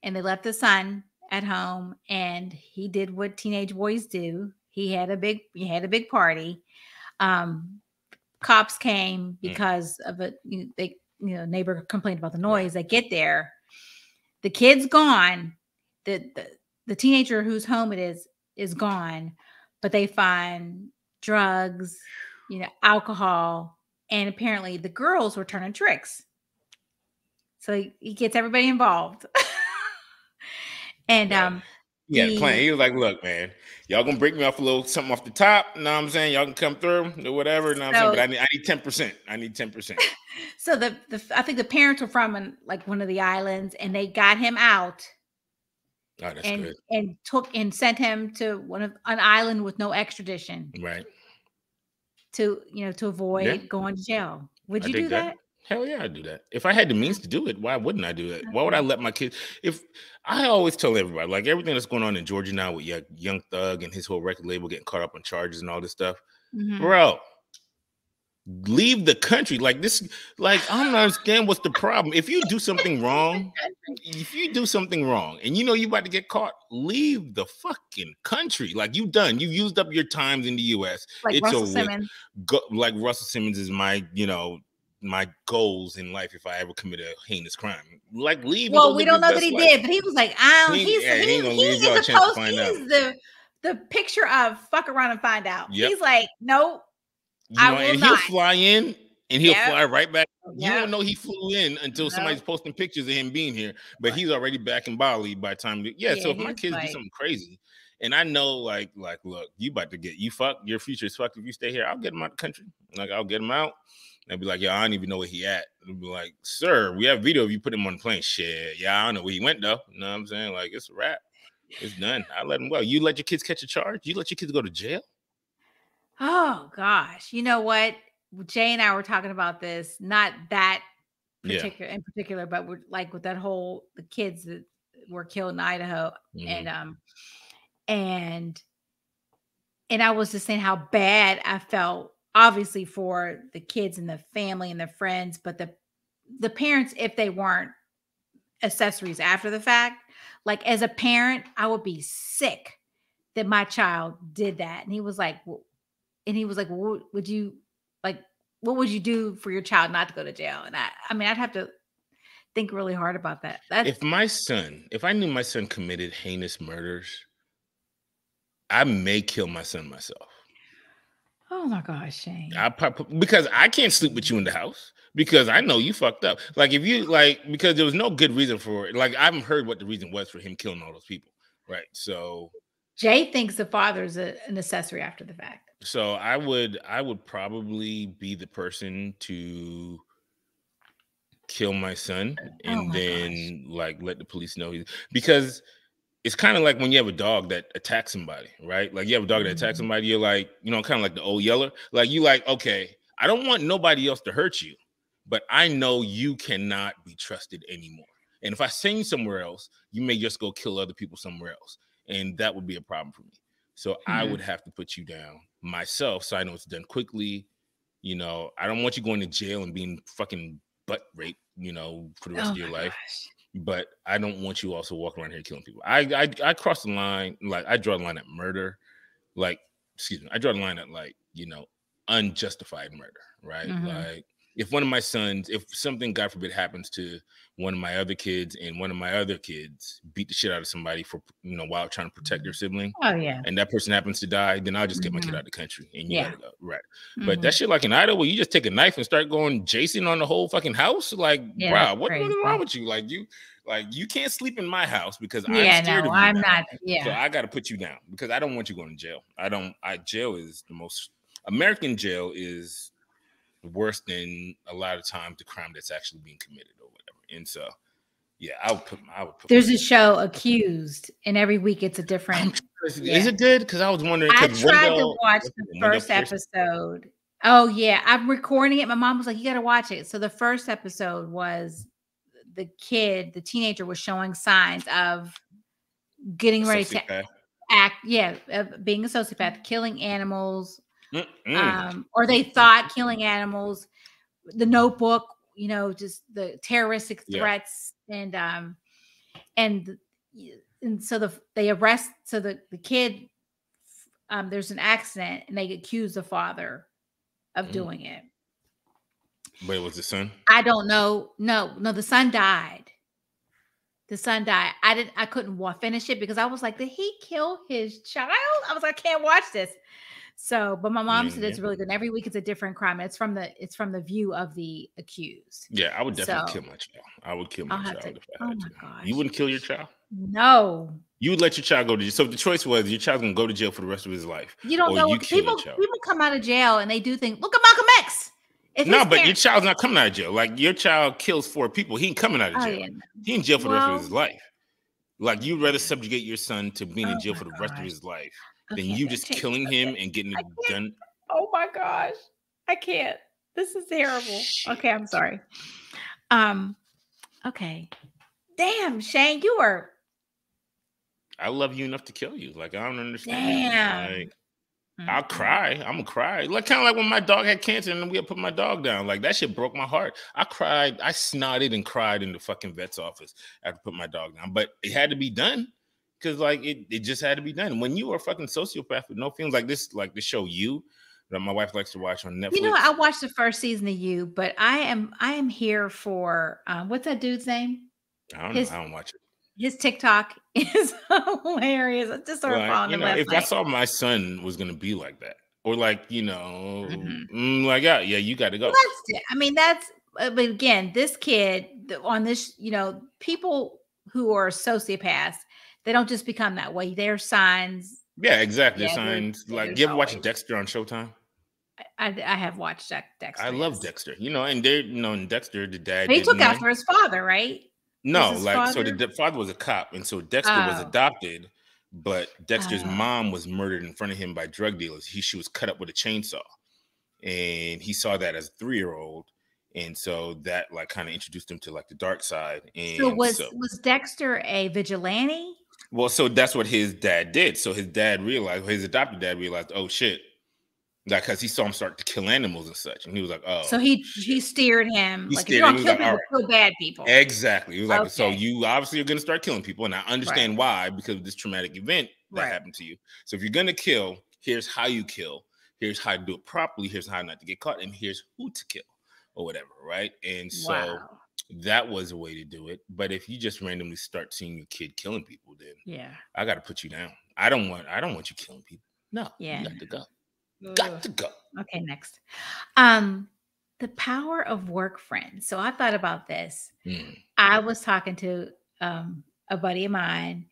and they left the son at home, and he did what teenage boys do. He had a big party. Cops came because of it. Neighbor complained about the noise. They get there, the kid's gone. The teenager whose home it is gone, but they find drugs, alcohol, and apparently the girls were turning tricks. So he gets everybody involved. And he had a plan. He was like, "Look, man, y'all gonna break me off a little something off the top. You know what I'm saying? Y'all can come through or whatever. You know what I'm saying? But I need 10%. I need 10%." So I think the parents were from one of the islands, and they got him out. Oh, that's good. And sent him to an island with no extradition. Right. To avoid going to jail. Would you do that? Hell yeah, I'd do that. If I had the means to do it, why wouldn't I do that? Why would I let my kids? If I always tell everybody, like everything that's going on in Georgia now with Young Thug and his whole record label getting caught up on charges and all this stuff, bro, leave the country. Like this, like I don't understand what's the problem. If you do something wrong, and you about to get caught, leave the fucking country. Like you used up your times in the US. Like Russell Simmons. Like Russell Simmons is my goals in life if I ever commit a heinous crime. Like leave. Well, we don't know that he did, but he was like, he's the picture of fuck around and find out. Yep. He's like, nope. He'll fly in and he'll fly right back. You don't know he flew in until somebody's posting pictures of him being here, but he's already back in Bali by the time. So if my kids do something crazy, and I know, like, look, you about to get fucked. Your future is fucked if you stay here. I'll get him out of the country. Like, I'll get him out. And I'll be like, I don't even know where he at. I'll be like, sir, we have video of you put him on the plane. Shit, I don't know where he went though. You know what I'm saying? Like, it's a wrap. It's done. I let him go. You let your kids catch a charge? You let your kids go to jail? Oh gosh, you know what? Jay and I were talking about this, not that in particular, but we're like with that whole the kids that were killed in Idaho, and I was just saying how bad I felt, obviously for the kids and the family and the friends, but the parents, if they weren't accessories after the fact, like as a parent, I would be sick that my child did that. And he was like, well, would you what would you do for your child not to go to jail? And I mean, I'd have to think really hard about that. If I knew my son committed heinous murders, I may kill my son myself. Oh my gosh, Shane. Because I can't sleep with you in the house because I know you fucked up. Like if you because there was no good reason for it. Like I haven't heard what the reason was for him killing all those people. Right. So Jay thinks the father's an accessory after the fact. So I would probably be the person to kill my son and then like let the police know because it's kind of like when you have a dog that attacks somebody, right? Like you have a dog that attacks somebody, you're like, kind of like the old yeller. Like you like, okay, I don't want nobody else to hurt you, but I know you cannot be trusted anymore. And if I send you somewhere else, you may just go kill other people somewhere else. And that would be a problem for me. So I would have to put you down myself so I know it's done quickly. I don't want you going to jail and being fucking butt raped, for the rest of your life. But I don't want you also walking around here killing people. I cross the line, like I draw the line at murder. I draw the line at unjustified murder, right? Like if one of my sons, if something, God forbid, happens to one of my other kids and one of my other kids beat the shit out of somebody for, while trying to protect their sibling. Oh, yeah. And that person happens to die, then I'll just get my kid out of the country and you gotta go. Right. But that shit like in Idaho, where you just take a knife and start going Jason on the whole fucking house. Like, bro, what's wrong with you? You can't sleep in my house because I'm scared of you. I'm not. Yeah. So I got to put you down because I don't want you going to jail. Jail is American jail is worse than a lot of times the crime that's actually being committed or whatever. And so, yeah, I would put. There's a show, Accused, and every week it's a different. Is it good? Because I was wondering. I tried to watch the first episode. Oh yeah, I'm recording it. My mom was like, "You got to watch it." So the first episode was the teenager was showing signs of getting ready to act. Yeah, being a sociopath, killing animals. Or they thought killing animals, the Notebook, just the terroristic threats, and so they arrest. So the kid, there's an accident, and they accuse the father of doing it. But it was the son? I don't know. No, the son died. I couldn't finish it because I was like, did he kill his child? I was like, I can't watch this. So, but my mom said it's really good. And every week it's a different crime. It's from the view of the accused. Yeah, I would definitely kill my child. I would kill my child if I had to. Gosh. You wouldn't kill your child? No. You would let your child go to jail. So the choice was your child's gonna go to jail for the rest of his life. You don't know. People come out of jail and they do things. Look at Malcolm X. But your child's not coming out of jail. Like your child kills 4 people. He ain't coming out of jail. He in jail for the rest of his life. Like you'd rather subjugate your son to being in jail for the rest of his life than you just killing him and getting it done. Oh my gosh. I can't. This is terrible. Shit. Okay, I'm sorry. Okay. Damn, Shane, you are. I love you enough to kill you. Like I don't understand. Damn. I'll cry. I'm gonna cry. Like kind of like when my dog had cancer and we had put my dog down. Like that shit broke my heart. I cried. I snotted and cried in the fucking vet's office after I put my dog down. But it had to be done because like it just had to be done. When you are a fucking sociopath with no feelings like the show You that my wife likes to watch on Netflix. I watched the first season of You, but I am here for what's that dude's name? I don't know. I don't watch it. His TikTok is hilarious. I just started following him last night. I saw my son was going to be like that, or like, like, yeah, you got to go. But again, this kid on this, people who are sociopaths, they don't just become that way. They're signs. Yeah, exactly. Yeah, signs. Like, you ever watch Dexter on Showtime? I have watched Dexter. I love Dexter. And they're, in Dexter, the dad. He took after his father, right? No, so the father was a cop, and so Dexter was adopted, but Dexter's mom was murdered in front of him by drug dealers. She was cut up with a chainsaw, and he saw that as a 3-year-old, and so that like kind of introduced him to like the dark side. And so was Dexter a vigilante? Well, so that's what his dad did. So his adopted dad realized, oh shit. Like, because he saw him start to kill animals and such, and he was like, "Oh." So he steered him. Like, if you don't kill people, kill bad people. Exactly. He was like, "So you obviously are going to start killing people, and I understand why because of this traumatic event that happened to you. So if you're going to kill, here's how you kill. here's how to do it properly, here's how not to get caught, and here's who to kill or whatever, right? And so Wow. that was a way to do it. But if you just randomly start seeing your kid killing people, then Yeah. I got to put you down. I don't want you killing people. No, Yeah. you got to go. Ugh. Got to go. Okay, next. The power of work friends. So I thought about this. Mm. I was talking to a buddy of mine,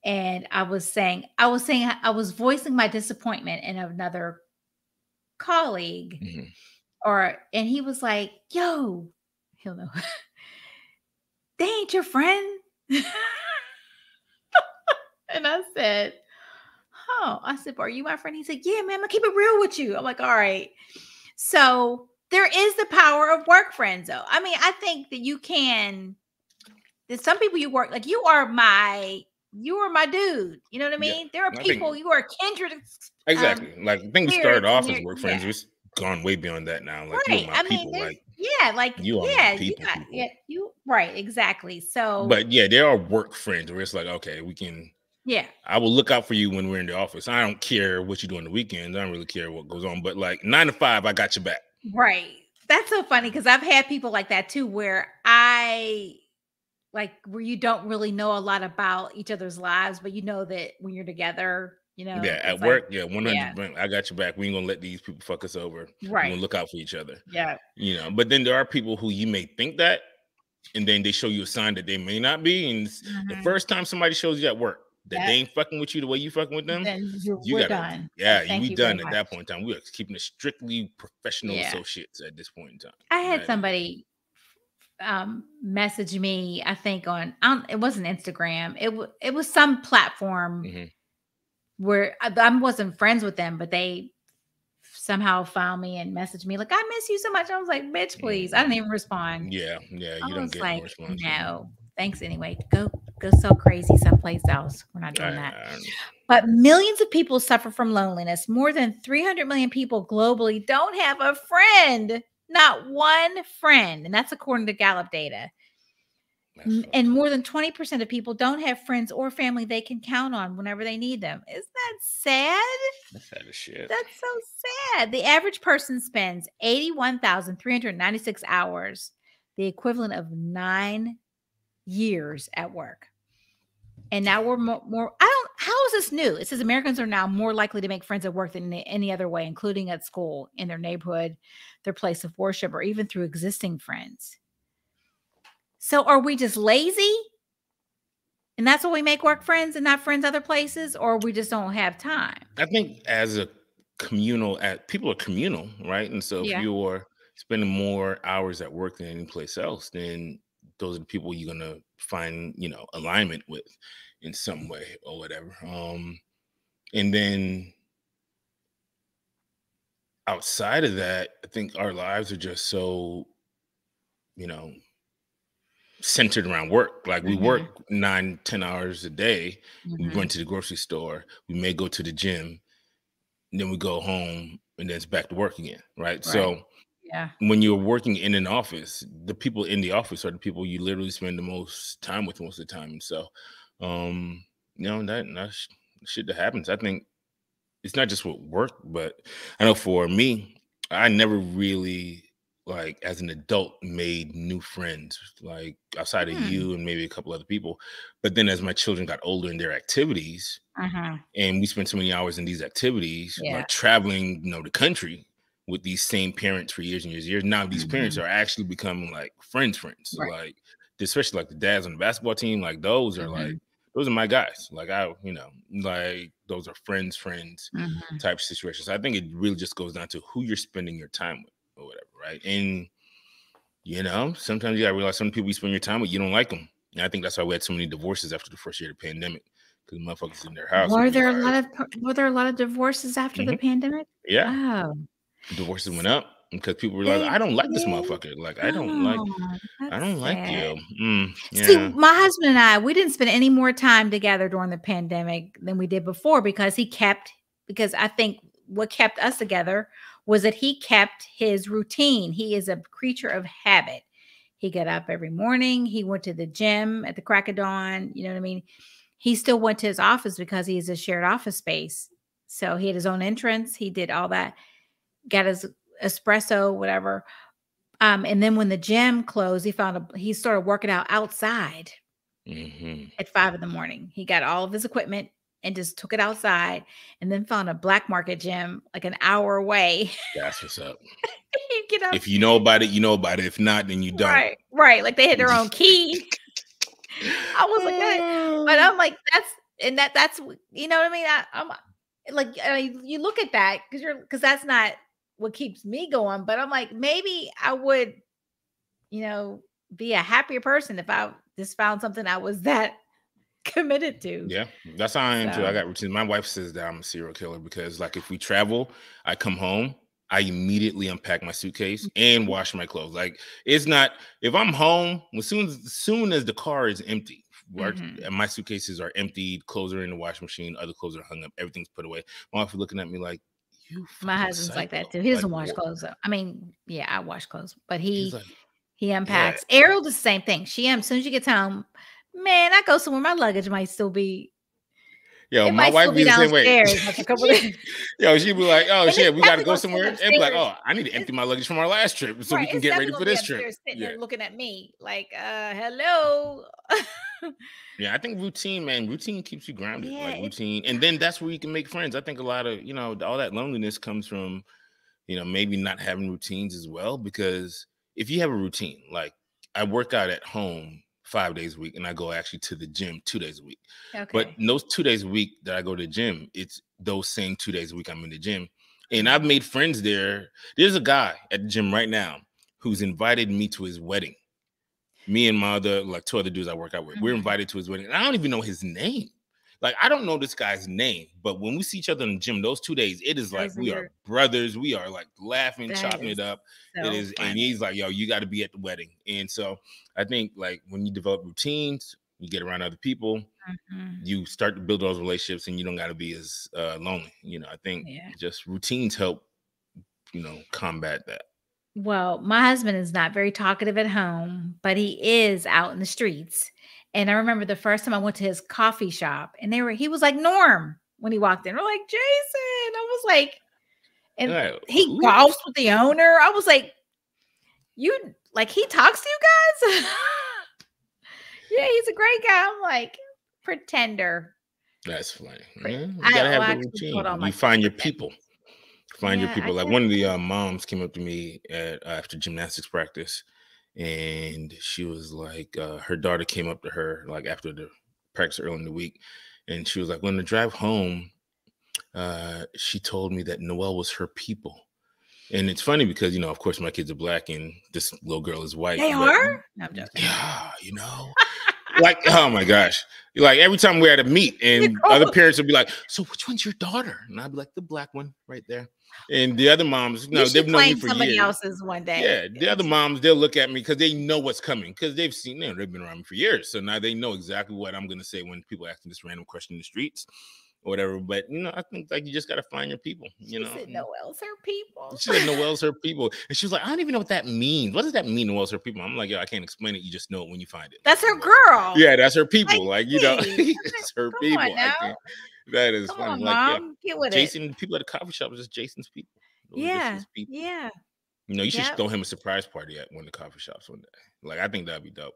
and I was voicing my disappointment in another colleague, Mhm. and he was like, "Yo, he'll know, they ain't your friend." And I said, "Oh," I said, "Are you my friend?" He said, "Yeah, man, I'm gonna keep it real with you." I'm like, "All right." So there is the power of work friends, though. I mean, I think that you can. There's some people you work like you are my dude. You know what I Yeah, mean? There are I people think you are kindred exactly. Like I think we started spirits, and off as they're work yeah, friends. It's gone way beyond that now. Like you are right. my I mean, people. there's Like yeah, like you are my yeah, you people. got yeah, you right, exactly. So But yeah, there are work friends where it's like, okay, we can. yeah, I will look out for you when we're in the office. I don't care what you do on the weekends. I don't really care what goes on. But like 9 to 5, I got your back. right. That's so funny because I've had people like that too, where where you don't really know a lot about each other's lives, but you know that when you're together, Yeah, at it's like, work, yeah, yeah, 100%. I got your back. We ain't gonna let these people fuck us over. We're right. gonna look out for each other. Yeah. But then there are people who you may think that, and then they show you a sign that they may not be. And the Mhm. first time somebody shows you at work that they Yep. ain't fucking with you the way you fucking with them, Then you we're gotta, done. yeah, Thank we you very done at much. that point in time. We are keeping it strictly professional Yeah. associates at this point in time. I had That is, somebody message me, I think on it wasn't Instagram. It was some platform mhm. where I wasn't friends with them, but they somehow found me and messaged me like, "I miss you so much." I was like, "Bitch, please." I didn't even respond. Yeah, yeah, I you don't was get no like, response from them. "No, thanks anyway. Go so crazy someplace else. We're not doing that." I, But millions of people suffer from loneliness. More than 300 million people globally don't have a friend. Not one friend. And that's according to Gallup data. that's And fucked up. more than 20% of people don't have friends or family they can count on whenever they need them. Isn't that sad? That's sad as shit. That's so sad. The average person spends 81,396 hours, the equivalent of 9 years at work. And now we're more how is this new? It says Americans are now more likely to make friends at work than any other way, including at school, in their neighborhood, their place of worship, or even through existing friends. So are we just lazy? And that's why we make work friends and not friends other places, or we just don't have time? I think as a communal, at people are communal, right? And so if Yeah. you're spending more hours at work than any place else, then those are the people you're gonna find, alignment with in some way or whatever. And then outside of that, I think our lives are just so, you know, centered around work. Like we work Mhm. 9, 10 hours a day. We Mhm. run to the grocery store. We may go to the gym. And then we go home and then it's back to work again. Right. Right. So Yeah. when you're working in an office, the people in the office are the people you literally spend the most time with most of the time. So, that's shit that happens. I think it's not just with work, but I know for me, I never really like as an adult made new friends like outside of Hmm. you and maybe a couple other people. But then as my children got older in their activities, Uh-huh. and we spent so many hours in these activities, Yeah. like traveling, the country with these same parents for years and years and years. Now these parents Mhm. are actually becoming like friends. So Right. like, especially like the dads on the basketball team, like Mhm. those are my guys. Like like those are friends Mhm. type situations. I think it really just goes down to who you're spending your time with or whatever, right? And sometimes you gotta realize some people you spend your time with, you don't like them. And I think that's why we had so many divorces after the first year of the pandemic. Because motherfuckers in their house would Were be there a lot like, of divorces after the mhm, pandemic? yeah, Oh. divorces went up because people realized They I don't like this did? motherfucker. Like Oh, I that's don't like sad. you. See, Yeah. my husband and I, we didn't spend any more time together during the pandemic than we did before because I think what kept us together was that he kept his routine. He is a creature of habit. He got up every morning. He went to the gym at the crack of dawn. You know what I mean? He still went to his office because he is a shared office space. So he had his own entrance. He did all that. got his espresso, whatever. And then when the gym closed, he started working out outside at 5 in the morning. He got all of his equipment and just took it outside, and then found a black market gym like an hour away. That's what's up. He'd get up. If you know about it, you know about it. If not, then you don't. Right. Like they had their own key. I was like, but I'm like, that's you know what I mean? I'm like, you look at that because that's not what keeps me going. But I'm like, maybe I would, be a happier person if I just found something I was that committed to. Yeah, that's how I am too. I got routine. My wife says that I'm a serial killer because, like, if we travel, I come home, I immediately unpack my suitcase and wash my clothes. Like, it's not if I'm home as soon as the car is empty. My suitcases are emptied, clothes are in the washing machine, other clothes are hung up, everything's put away. My wife is looking at me like, "You." My husband's like that too. He doesn't wash clothes though. I mean, yeah, I wash clothes, but he unpacks. Yeah. Ariel does the same thing. As soon as she gets home, man, I go somewhere. My luggage might still be. Yo, my wife be the same way. Yo, she'd be like, "Oh shit, we got to go somewhere." And be like, "Oh, I need to empty my luggage from our last trip so we can get ready for this trip." Sitting there looking at me like, "Hello." Yeah, I think routine, man. Routine keeps you grounded. Like routine, and then that's where you can make friends. I think a lot of all that loneliness comes from, maybe not having routines as well. Because if you have a routine, like I work out at home 5 days a week, and I go actually to the gym 2 days a week. Okay. But in those 2 days a week that I go to the gym, it's those same 2 days a week I'm in the gym. And I've made friends there. There's a guy at the gym right now who's invited me to his wedding. Me and my other, like 2 other dudes I work out with, we're invited to his wedding. And I don't even know his name. Like, I don't know this guy's name, but when we see each other in the gym, those 2 days, it is like we are brothers. We are like laughing, chopping it up. So it is, funny. And he's like, "Yo, you got to be at the wedding." And so I think, like, when you develop routines, you get around other people, you start to build those relationships, and you don't got to be as lonely. I think just routines help, combat that. Well, my husband is not very talkative at home, but he is out in the streets. And I remember the first time I went to his coffee shop, and he was like Norm when he walked in. We're like, "Jason." I was like, and he golfs with the owner. I was like, he talks to you guys? Yeah, he's a great guy. I'm like, pretender. That's funny. You gotta have a routine. You find your people. Find your people. Like, one of the moms came up to me after gymnastics practice, and she was like, her daughter came up to her like after the practice early in the week, and she was like, when the drive home, she told me that Noelle was her people. And it's funny because, of course, my kids are black and this little girl is white. They are? No, I'm joking. Yeah, like, oh my gosh. Like, every time we're at a meet and other parents will be like, "So which one's your daughter?" And I'd be like, "The black one right there." And the other moms, they've known me for somebody years. Else's one day. Yeah, the other moms, they'll look at me because they know what's coming, because they've seen, they've been around me for years. So now they know exactly what I'm going to say when people ask me this random question in the streets or whatever. But, I think, like, you just got to find your people, She said Noelle's her people. She said Noelle's her people. And she was like, "I don't even know what that means. What does that mean, Noelle's her people?" I'm like, "Yo, I can't explain it. You just know it when you find it." That's her girl. Yeah, that's her people. It's her people. That is funny. On, Mom. Get with Jason, the people at the coffee shop is just Jason's people. Yeah. You should throw him a surprise party at one of the coffee shops one day. Like, I think that'd be dope.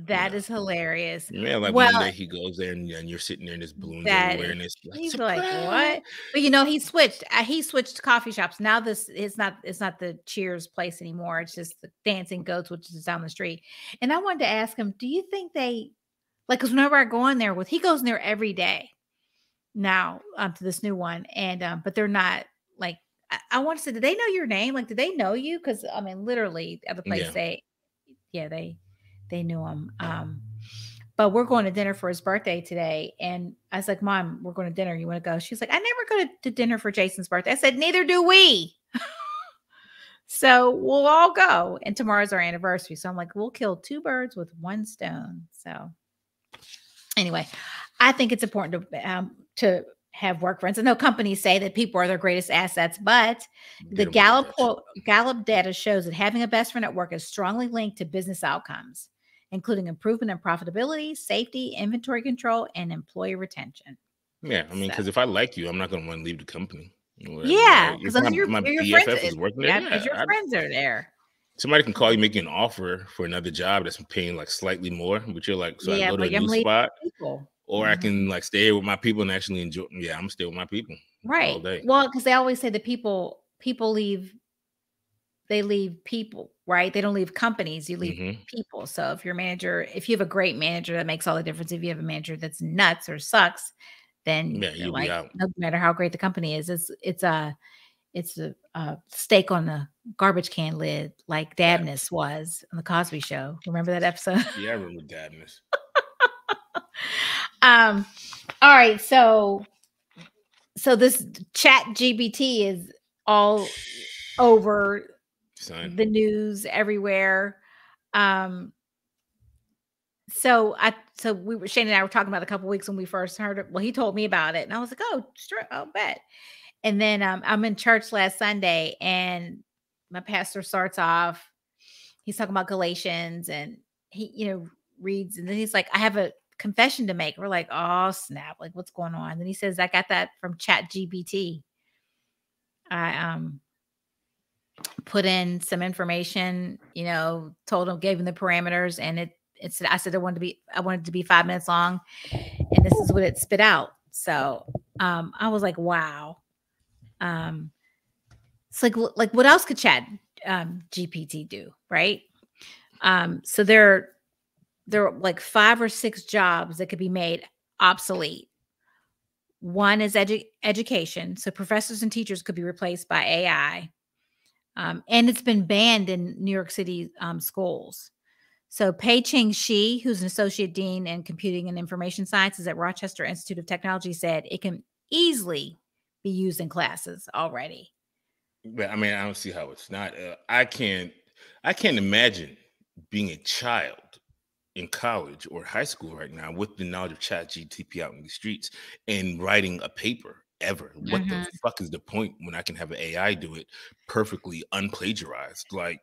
That is hilarious. Yeah, like one day he goes there and you're sitting there and there's balloons everywhere, and it's like, he's surprise! Like, what? But he switched. He switched coffee shops. Now it's not the Cheers place anymore. It's just the Dancing Goats, which is down the street. And I wanted to ask him, do you think they because whenever I go in there he goes in there every day now to this new one, and but they're not like. I want to say, did they know your name? Like, did they know you? Because I mean, literally, the other place they knew him. But we're going to dinner for his birthday today, and I was like, "Mom, we're going to dinner. You want to go?" She's like, "I never go to dinner for Jason's birthday." I said, "Neither do we." So we'll all go, and tomorrow's our anniversary. So I'm like, we'll kill 2 birds with 1 stone. So anyway, I think it's important to have work friends. I know companies say that people are their greatest assets, but the Gallup data shows that having a best friend at work is strongly linked to business outcomes, including improvement in profitability, safety, inventory control, and employee retention. Yeah, I mean, because if I like you, I'm not going to want to leave the company. Whatever. Yeah, Like if because those are my your friends. BFF was working there, Yeah, because your yeah, friends are there. somebody can call you, make you an offer for another job that's paying like slightly more, but you're like, so I can Yeah, go to a but I'm new leaving spot, people. or I Mhm. can like stay here with my people and actually enjoy. Yeah, I'm still with my people all Right. day. Well, because they always say that people leave people, right? They don't leave companies, you leave Hmm. people. So if you have a great manager, that makes all the difference. If you have a manager that's nuts or sucks, then Yeah, they're you'll be like, out. no matter how great the company is, it's a steak on the garbage can lid, like Facts. Dabness was on the Cosby Show. Remember that episode? Yeah, I remember Dadness. um, all right, so this Chat GBT is all over Son. the news everywhere. Um, so we were Shane and I were talking about it a couple weeks when we first heard it. Well, he told me about it, and I was like, "Oh, sure, I'll bet." And then I'm in church last Sunday, and my pastor starts off. He's talking about Galatians, and he, reads, and then he's like, "I have a confession to make." We're like, "Oh snap! Like, what's going on?" Then he says, "I got that from Chat GPT. I put in some information, told him, gave him the parameters, and I said I wanted it to be 5 minutes long, and this is what it spit out. So I was like, wow. Um, it's like what else could Chat GPT do, right? So there are like 5 or 6 jobs that could be made obsolete. One is education, so professors and teachers could be replaced by AI. And it's been banned in New York City schools. So Pei Ching Shi, who's an associate dean in computing and information sciences at Rochester Institute of Technology, said it can easily be used in classes already. But I mean, I don't see how it's not. I can't imagine being a child in college or high school right now with the knowledge of Chat GTP out in the streets and writing a paper ever. What the Mhm. fuck is the point when I can have an AI do it perfectly unplagiarized? Like,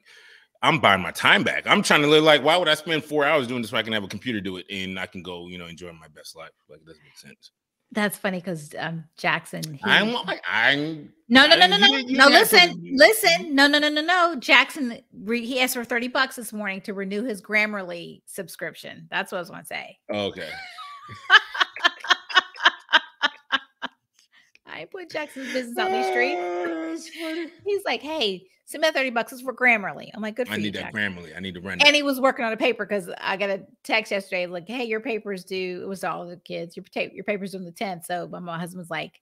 I'm buying my time back. I'm trying to live like, why would I spend 4 hours doing this when I can have a computer do it and I can go, enjoy my best life? Like, it doesn't make sense. That's funny because Jackson, I'm he like, I'm no no I no didn't no no you no didn't have to listen no Jackson he asked for $30 this morning to renew his Grammarly subscription. That's what I was going to say. okay. I put Jackson's business out in these streets. That's funny. He's like, hey, send me that $30 is for Grammarly. I'm like, good I for you, need that Jackson. Grammarly. I need to run And that. he was working on a paper because I got a text yesterday like, hey, your paper's due. It was to all the kids. Your paper's due on the 10th. So my husband's like,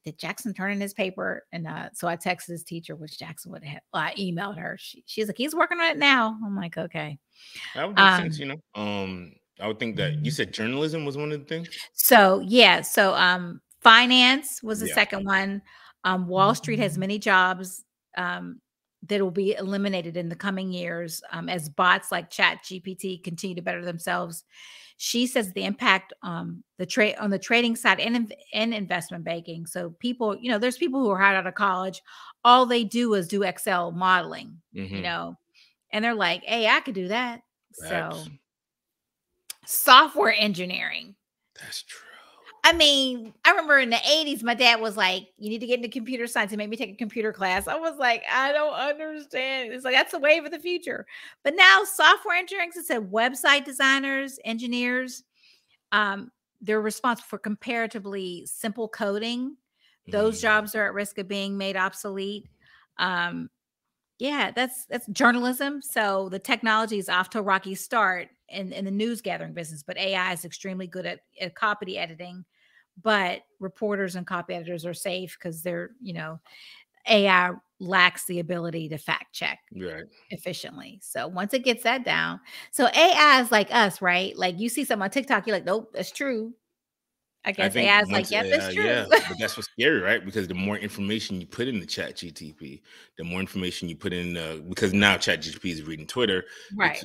did Jackson turn in his paper? And so I texted his teacher, which Jackson would have. I emailed her. She's like, he's working on it now. I'm like, okay. That would make sense, Um, I would think that you said journalism was one of the things. So yeah, finance was the Yeah. second one. Wall Street has many jobs um, that will be eliminated in the coming years as bots like Chat GPT continue to better themselves. She says the impact the trade on the trading side and investment banking. So people, there's people who are right out of college, all they do is do Excel modeling, Mm-hmm. and they're like, "Hey, I could do that." Facts. So software engineering. That's true. I mean, I remember in the 80s, my dad was like, you need to get into computer science. He made me take a computer class. I was like, I don't understand. It's like, that's the wave of the future. But now software engineering, it said website designers, engineers, um, they're responsible for comparatively simple coding. Those Mm, jobs are at risk of being made obsolete. Um, yeah, that's journalism. So the technology is off to a rocky start in the news gathering business, but AI is extremely good at copy editing. But reporters and copy editors are safe because AI lacks the ability to fact check right. efficiently. So once it gets that down, so AI is like us, right? Like you see something on TikTok, you're like, nope, that's true. I I guess think AI is like, once, yep, it's true. yeah, but that's what's scary, right? Because the more information you put in the Chat GTP, the more information you put in, because now Chat GTP is reading Twitter. It's Right,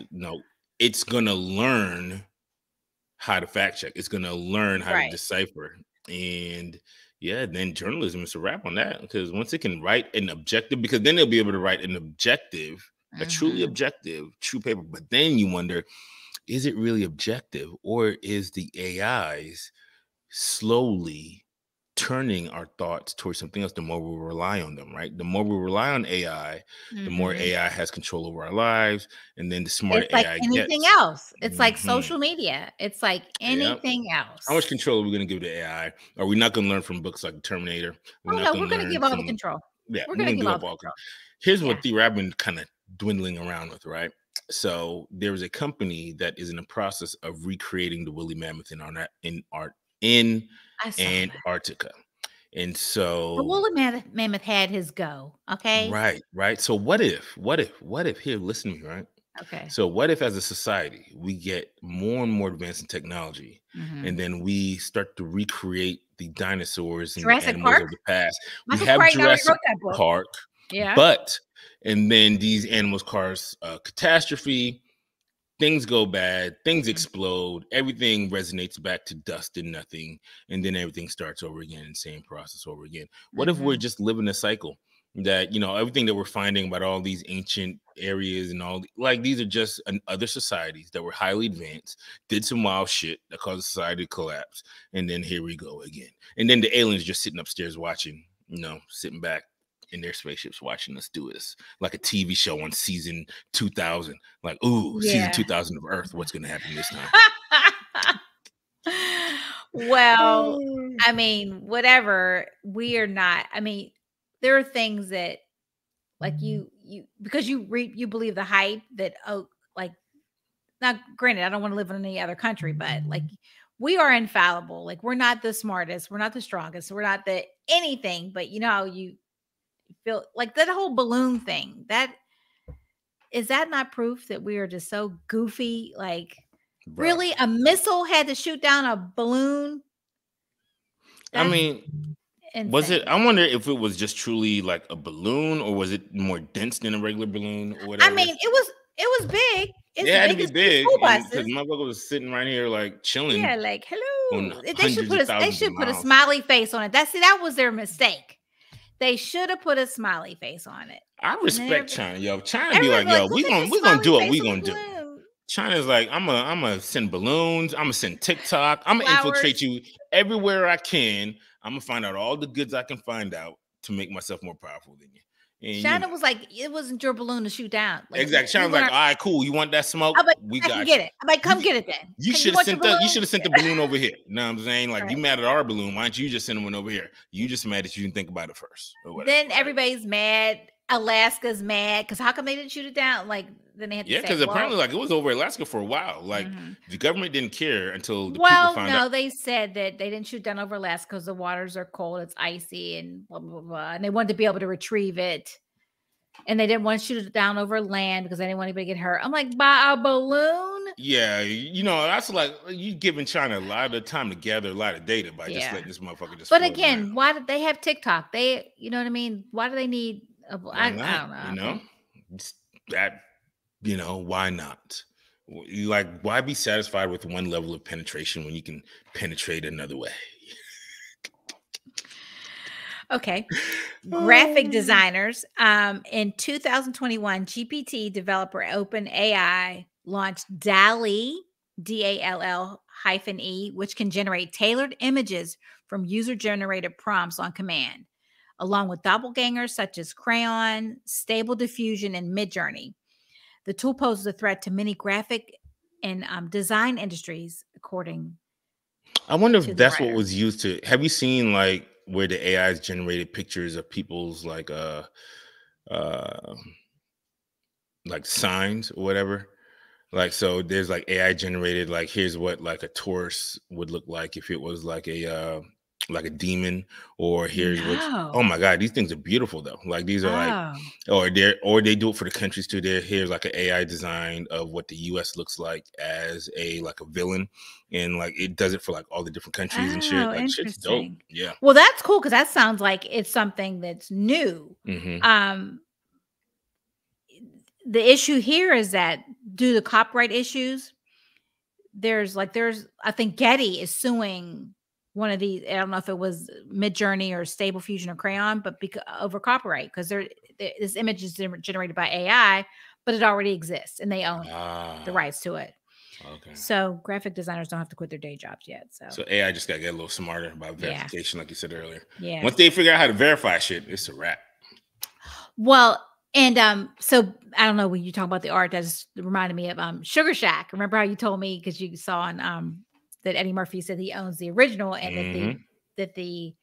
it's gonna learn how to fact check. It's gonna learn how to right. decipher, and yeah, then journalism is a wrap on that because once it can write an objective, because then they'll be able to write an objective, a truly Mhm. objective, true paper. But then you wonder, is it really objective, or is the AI's slowly turning our thoughts towards something else, the more we rely on them, right? The more we rely on AI, the more Mhm. AI has control over our lives, and then the smarter It's like AI anything gets. else. It's like Mhm. social media. It's like Yep. anything How much else. control are we going to give to AI? Are we not going to learn from books like Terminator? We're Oh, not no, going we're to gonna learn give all the from, control. yeah, We're we're gonna going to give give all up the all. control. Here's Yeah. what theory I've been kind of dwindling around with, right? So there was a company that is in the process of recreating the woolly mammoth in I saw that. Antarctica. And The so, woolly mammoth had his go, okay? right. So what if, here, listen to me, right? Okay. So what if as a society we get more and more advanced in technology and Mhm. then we start to recreate the dinosaurs and the Jurassic animals Park? of the past? We Michael have Crichton already Jurassic wrote that book. Park, Yeah. but and then these animals cause catastrophe, things go bad, things Mhm. explode, everything resonates back to dust and nothing, and then everything starts over again, same process over again. What if we're Mhm. just living a cycle that, everything that we're finding about all these ancient areas and like these are just other societies that were highly advanced, did some wild shit that caused society to collapse, and then here we go again. And then the aliens just sitting upstairs watching, sitting back in their spaceships watching us do this like a TV show on season 2000. Like, ooh, season Yeah. 2000 of Earth. What's going to happen this time? Well, I mean, whatever, we are not I mean, there are things that, like, you because you believe the hype that, oh, like, now granted, I don't wanna live in any other country, but, like, we are infallible, like, we're not the smartest, we're not the strongest, we're not the anything, but you know how you feel like that whole balloon thing, that is that not proof that we are just so goofy? Like, Bruh. really? A missile had to shoot down a balloon? I That's mean, was it? insane. I wonder if it was just truly like a balloon or was it more dense than a regular balloon or I whatever? mean, it was big. It It's had to big be as 2 big. school And because buses. motherfucker was sitting right here like Yeah, chilling like, on "Hello." hundreds of They thousands of should put a miles. smiley face on it. That was their mistake. They should have put a smiley face on it. I And then respect China, yo. China be everybody like, be like, yo, "Look at the we gonna smiley do what face we on the gonna do. balloon." China's like, I'm gonna send balloons. I'm gonna send TikTok. I'm gonna infiltrate Flowers. you everywhere I can. I'm gonna find out all the goods I can find out to make myself more powerful than you. And China was like, "It wasn't your balloon to shoot down. Like, exactly. we China's like, want all right, cool. You want that smoke? I'm like, We "I can got get you. it." I'm like, "Come You get it then. you You should have want your sent the you balloon?" should have sent the balloon over here. You know what I'm saying? Like you Right. mad at our balloon. Why don't you just send one over here? You just mad that you didn't think about it first or whatever. Then Right? everybody's mad. Alaska's mad because how come they didn't shoot it down? Like, then they had to Yeah, say, because "Well." apparently, like it was over Alaska for a while. Like Mhm. the government didn't care until the people Well, found out. no, they said that they didn't shoot down over Alaska because the waters are cold, it's icy, and blah, blah, blah, blah, and they wanted to be able to retrieve it, and they didn't want to shoot it down over land because they didn't want anybody to get hurt. I'm like, "By a balloon?" Yeah, that's like you giving China a lot of time to gather a lot of data by just Yeah. letting this motherfucker just But float around. again, why did they have TikTok? You know what I mean? Why do they need a bal Why I not? don't know. I mean, It's that why not? Like, why be satisfied with one level of penetration when you can penetrate another way? okay. Graphic designers. In 2021, GPT developer OpenAI launched DALL-E, DALL-E, which can generate tailored images from user-generated prompts on command, along with doppelgangers such as Crayon, Stable Diffusion, and Midjourney. The tool poses a threat to many graphic and design industries, according I wonder to if the that's what writer. was used to. Have you seen like where the AI's generated pictures of people's uh like signs or whatever? Like, so there's like AI generated, like, here's what like a Taurus would look like if it was like a demon, or here's what, oh No. my God, these things are beautiful though. Like these are like, Oh. or they do it for the countries too. Here's like an AI design of what the US looks like as like a villain. And like it does it for like all the different countries and shit. Oh, Like shit's dope. interesting. Yeah. Well, that's cool because that sounds like it's something that's new. Hmm. Um, the issue here is that due to copyright issues, there's I think Getty is suing one of these. I don't know if it was Midjourney or Stable Fusion or Crayon, but because over copyright because this image is generated by AI, but it already exists and they own the Ah. rights to it. Okay. So graphic designers don't have to quit their day jobs yet. So AI just gotta get a little smarter about Yeah. verification, like you said earlier. Yeah. Once they figure out how to verify shit, it's a wrap. Well, and so I don't know, when you talk about the art, that just reminded me of Sugar Shack. Remember how you told me, because you saw on that Eddie Murphy said he owns the original, and that the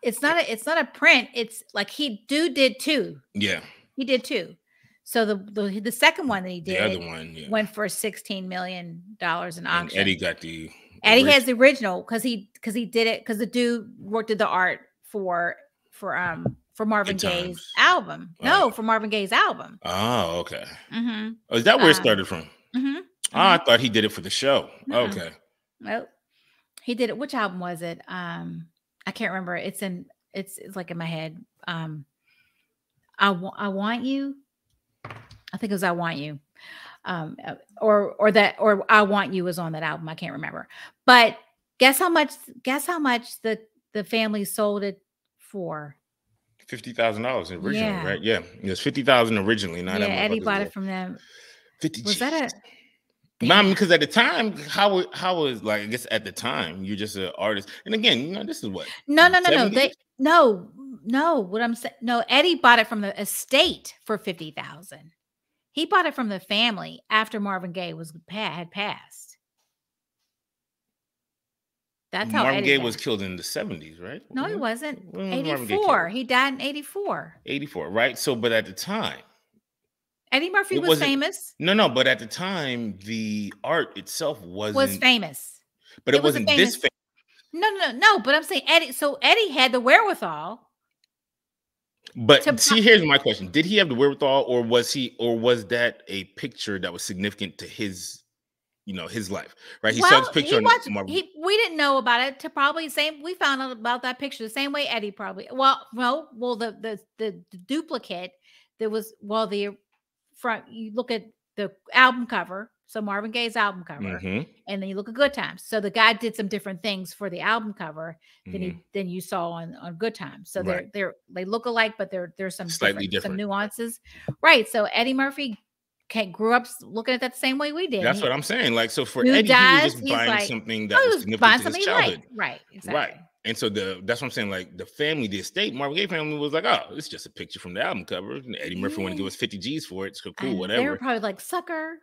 it's not a print. It's like he did two. Yeah. He did two. So the second one that he did, the other one, went for $16 million in auction. And Eddie got the Eddie has the original because he did it because the dude did the art for Marvin Gaye's album. No, for Marvin Gaye's album. Oh, okay. Oh, is that where it started from? Oh, I thought he did it for the show. Okay. Well, he did it. Which album was it? I can't remember. It's like in my head. I Want You. I think it was I Want You. Or I Want You was on that album. I can't remember. But guess how much the family sold it for? $50,000 originally, right? Yeah, it was $50,000 originally. Not Eddie bought it from them. 50. Was that Mom, because at the time, how was like, I guess at the time you're just an artist, and again, this is what? No. What I'm saying, no. Eddie bought it from the estate for $50,000. He bought it from the family after Marvin Gaye had passed. That's how Marvin Gaye was killed in the 70s, right? No, he wasn't. 84. He died in 84. 84, right? So, but at the time, Eddie Murphy was famous. No, but at the time, the art itself was famous. But it wasn't this famous. No. But I'm saying Eddie. So Eddie had the wherewithal. But see, here's my question: did he have the wherewithal, or was that a picture that was significant to his, his life? Right? He saw this picture. We didn't know about it to probably we found out about that picture the same way Eddie probably. The duplicate that was the front. You look at the album cover. So Marvin Gaye's album cover, and then you look at Good Times. So the guy did some different things for the album cover than you saw on Good Times. So they look alike, but there's some slightly different, some nuances, right? So Eddie Murphy grew up looking at that the same way we did. That's what I'm saying. Like, so for Eddie, he was just buying something that was significant to his childhood, right? Exactly. Right. And so that's what I'm saying. Like the family, the estate, Marvin Gaye family was like, oh, it's just a picture from the album cover. And Eddie Murphy wanted to give us 50 G's for it. So cool, whatever. They were probably like, sucker.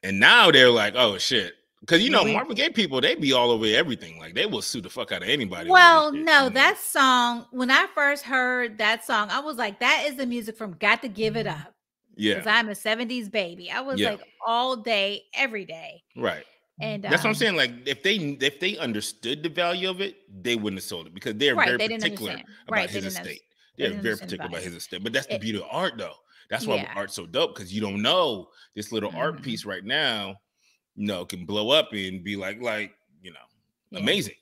And now they're like, oh shit. Because Marvin Gaye people, they be all over everything. Like they will sue the fuck out of anybody. Well, no, that song, when I first heard that song, I was like, that is the music from Got to Give It Up. Yeah. Because I'm a 70s baby. I was like all day, every day. Right. And that's what I'm saying. Like if they understood the value of it, they wouldn't have sold it, because they're very particular about his estate. They're very particular about his estate. But that's the beauty of art, though. That's why art's so dope, because you don't know this little art piece right now, can blow up and be like, amazing,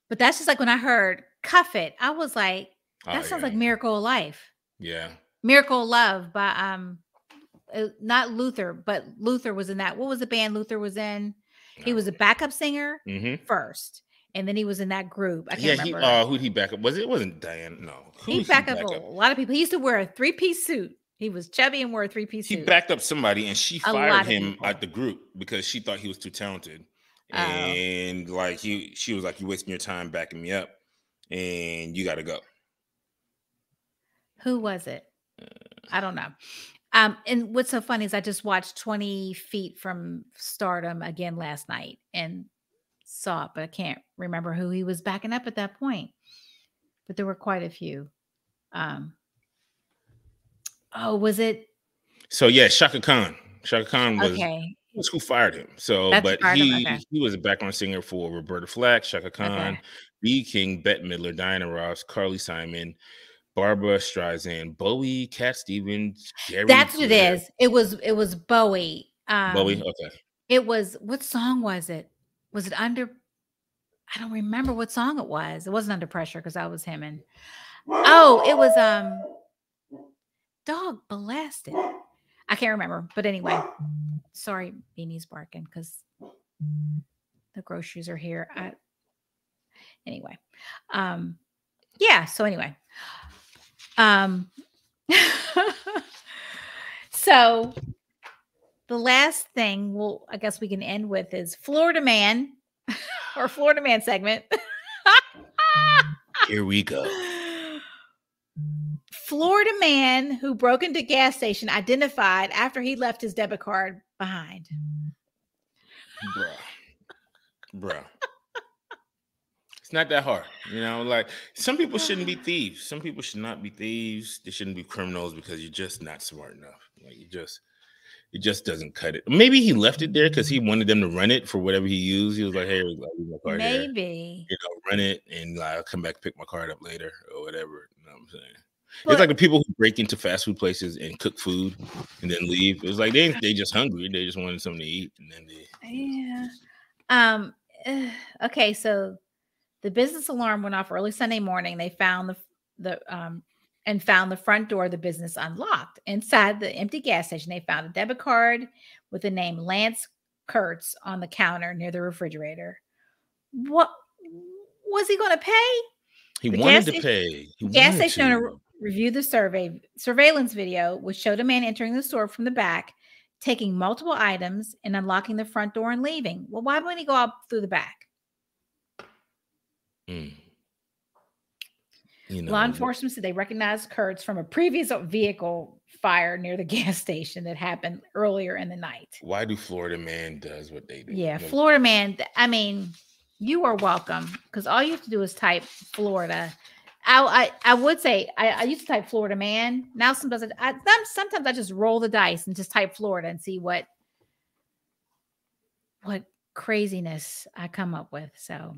But that's just like when I heard Cuff It, I was like, that sounds like Miracle of Life. Yeah. Miracle of Love by not Luther, but Luther was in that. What was the band Luther was in? He was a backup singer first, and then he was in that group. I can't remember. Who'd he back up? It wasn't Diane. No. He backed up a lot of people. He used to wear a 3-piece suit. He was chubby and wore a 3-piece suit. He backed up somebody, and she fired him out the group because she thought he was too talented. And like she was like, "You're wasting your time backing me up, and you got to go." Who was it? I don't know. And what's so funny is I just watched 20 Feet from Stardom again last night and saw it, but I can't remember who he was backing up at that point. But there were quite a few. Was it? So yeah, Shaka Khan. Shaka Khan was who fired him. So, but he was a background singer for Roberta Flack, Shaka Khan, B. King, Bette Midler, Diana Ross, Carly Simon, Barbara Streisand, Bowie, Cat Stevens, Gary. That's what it is. It was Bowie. Bowie. Okay. It was, what song was it? Was it Under? I don't remember what song it was. It wasn't Under Pressure, because that was him. And it was Dog Blasted. I can't remember, but anyway, sorry, Beanie's barking because the groceries are here. Anyway, so anyway, so the last thing I guess we can end with is Florida Man or Florida Man segment. Here we go. Florida man who broke into gas station identified after he left his debit card behind. Bruh. It's not that hard. Like some people shouldn't be thieves. Some people should not be thieves. They shouldn't be criminals because you're just not smart enough. Like it just doesn't cut it. Maybe he left it there because he wanted them to run it for whatever he used. He was like, "Hey, I'll leave my card Maybe here. Run it, and I'll come back pick my card up later or whatever." You know what I'm saying? It's like the people who break into fast food places and cook food and then leave. It's like they just hungry. They just wanted something to eat, and then Okay, so the business alarm went off early Sunday morning. They found found the front door of the business unlocked. Inside the empty gas station, they found a debit card with the name Lance Kurtz on the counter near the refrigerator. What was he going to pay? He wanted to pay. The gas station owner reviewed the surveillance video, which showed a man entering the store from the back, taking multiple items and unlocking the front door and leaving. Well, why wouldn't he go out through the back? Law enforcement said they recognized Kurtz from a previous vehicle fire near the gas station that happened earlier in the night. Why do Florida Man does what they do? Yeah, Florida Man. I mean, you are welcome because all you have to do is type Florida. I would say I used to type Florida Man. Now sometimes I just roll the dice and just type Florida and see what craziness I come up with. So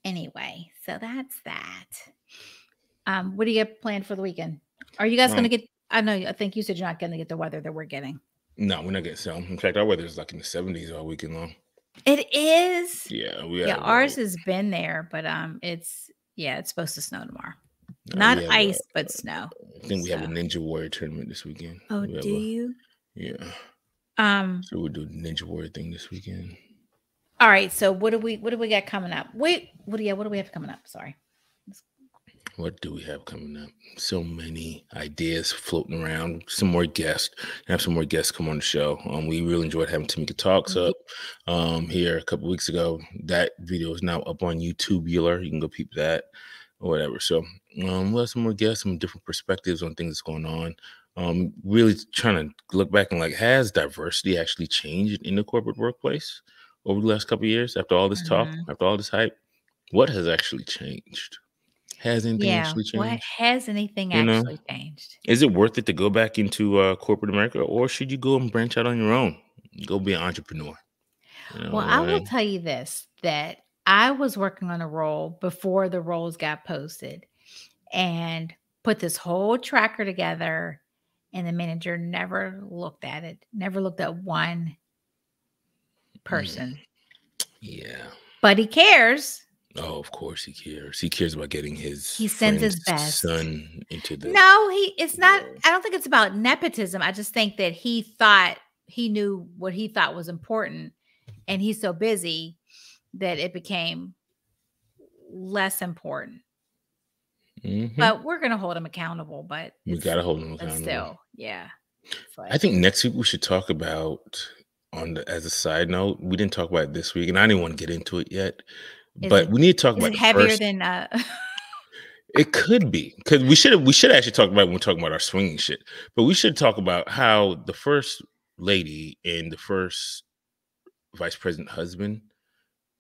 anyway, so that's that. What do you get planned for the weekend? Are you guys going to get? I think you said you're not going to get the weather that we're getting. No, we're not getting some. In fact, our weather is like in the 70s all weekend long. It is. Yeah, ours has been there, but it's supposed to snow tomorrow. Not ice, but snow. I think we have a Ninja Warrior tournament this weekend. Oh, do you? Yeah. So we'll do the Ninja Warrior thing this weekend. All right. So what do we got coming up? What do we have coming up? Sorry. What do we have coming up? So many ideas floating around. Some more guests. Have some more guests come on the show. We really enjoyed having Tamika Talks up here a couple weeks ago. That video is now up on YouTube. You can go peep that or whatever. So we'll have some more guests, some different perspectives on things that's going on. Really trying to look back and has diversity actually changed in the corporate workplace over the last couple of years? After all this talk, after all this hype, what has actually changed? Has anything actually changed? What has anything actually changed? Is it worth it to go back into corporate America, or should you go and branch out on your own? Go be an entrepreneur. I will tell you this, that I was working on a role before the roles got posted and put this whole tracker together, and the manager never looked at it, never looked at one person. Yeah. But he cares. Oh, of course he cares. He cares about getting he sends his best son into the. No, it's not. I don't think it's about nepotism. I just think that he thought he knew what he thought was important, and he's so busy that it became less important. But we're going to hold him accountable. But we got to hold him accountable. Still, yeah. I think next week we should talk about as a side note. We didn't talk about it this week, and I didn't want to get into it yet. But we need to talk about it heavier than it could be, because we should actually talk about it when we're talking about our swinging shit. But we should talk about how the first lady and the first vice president husband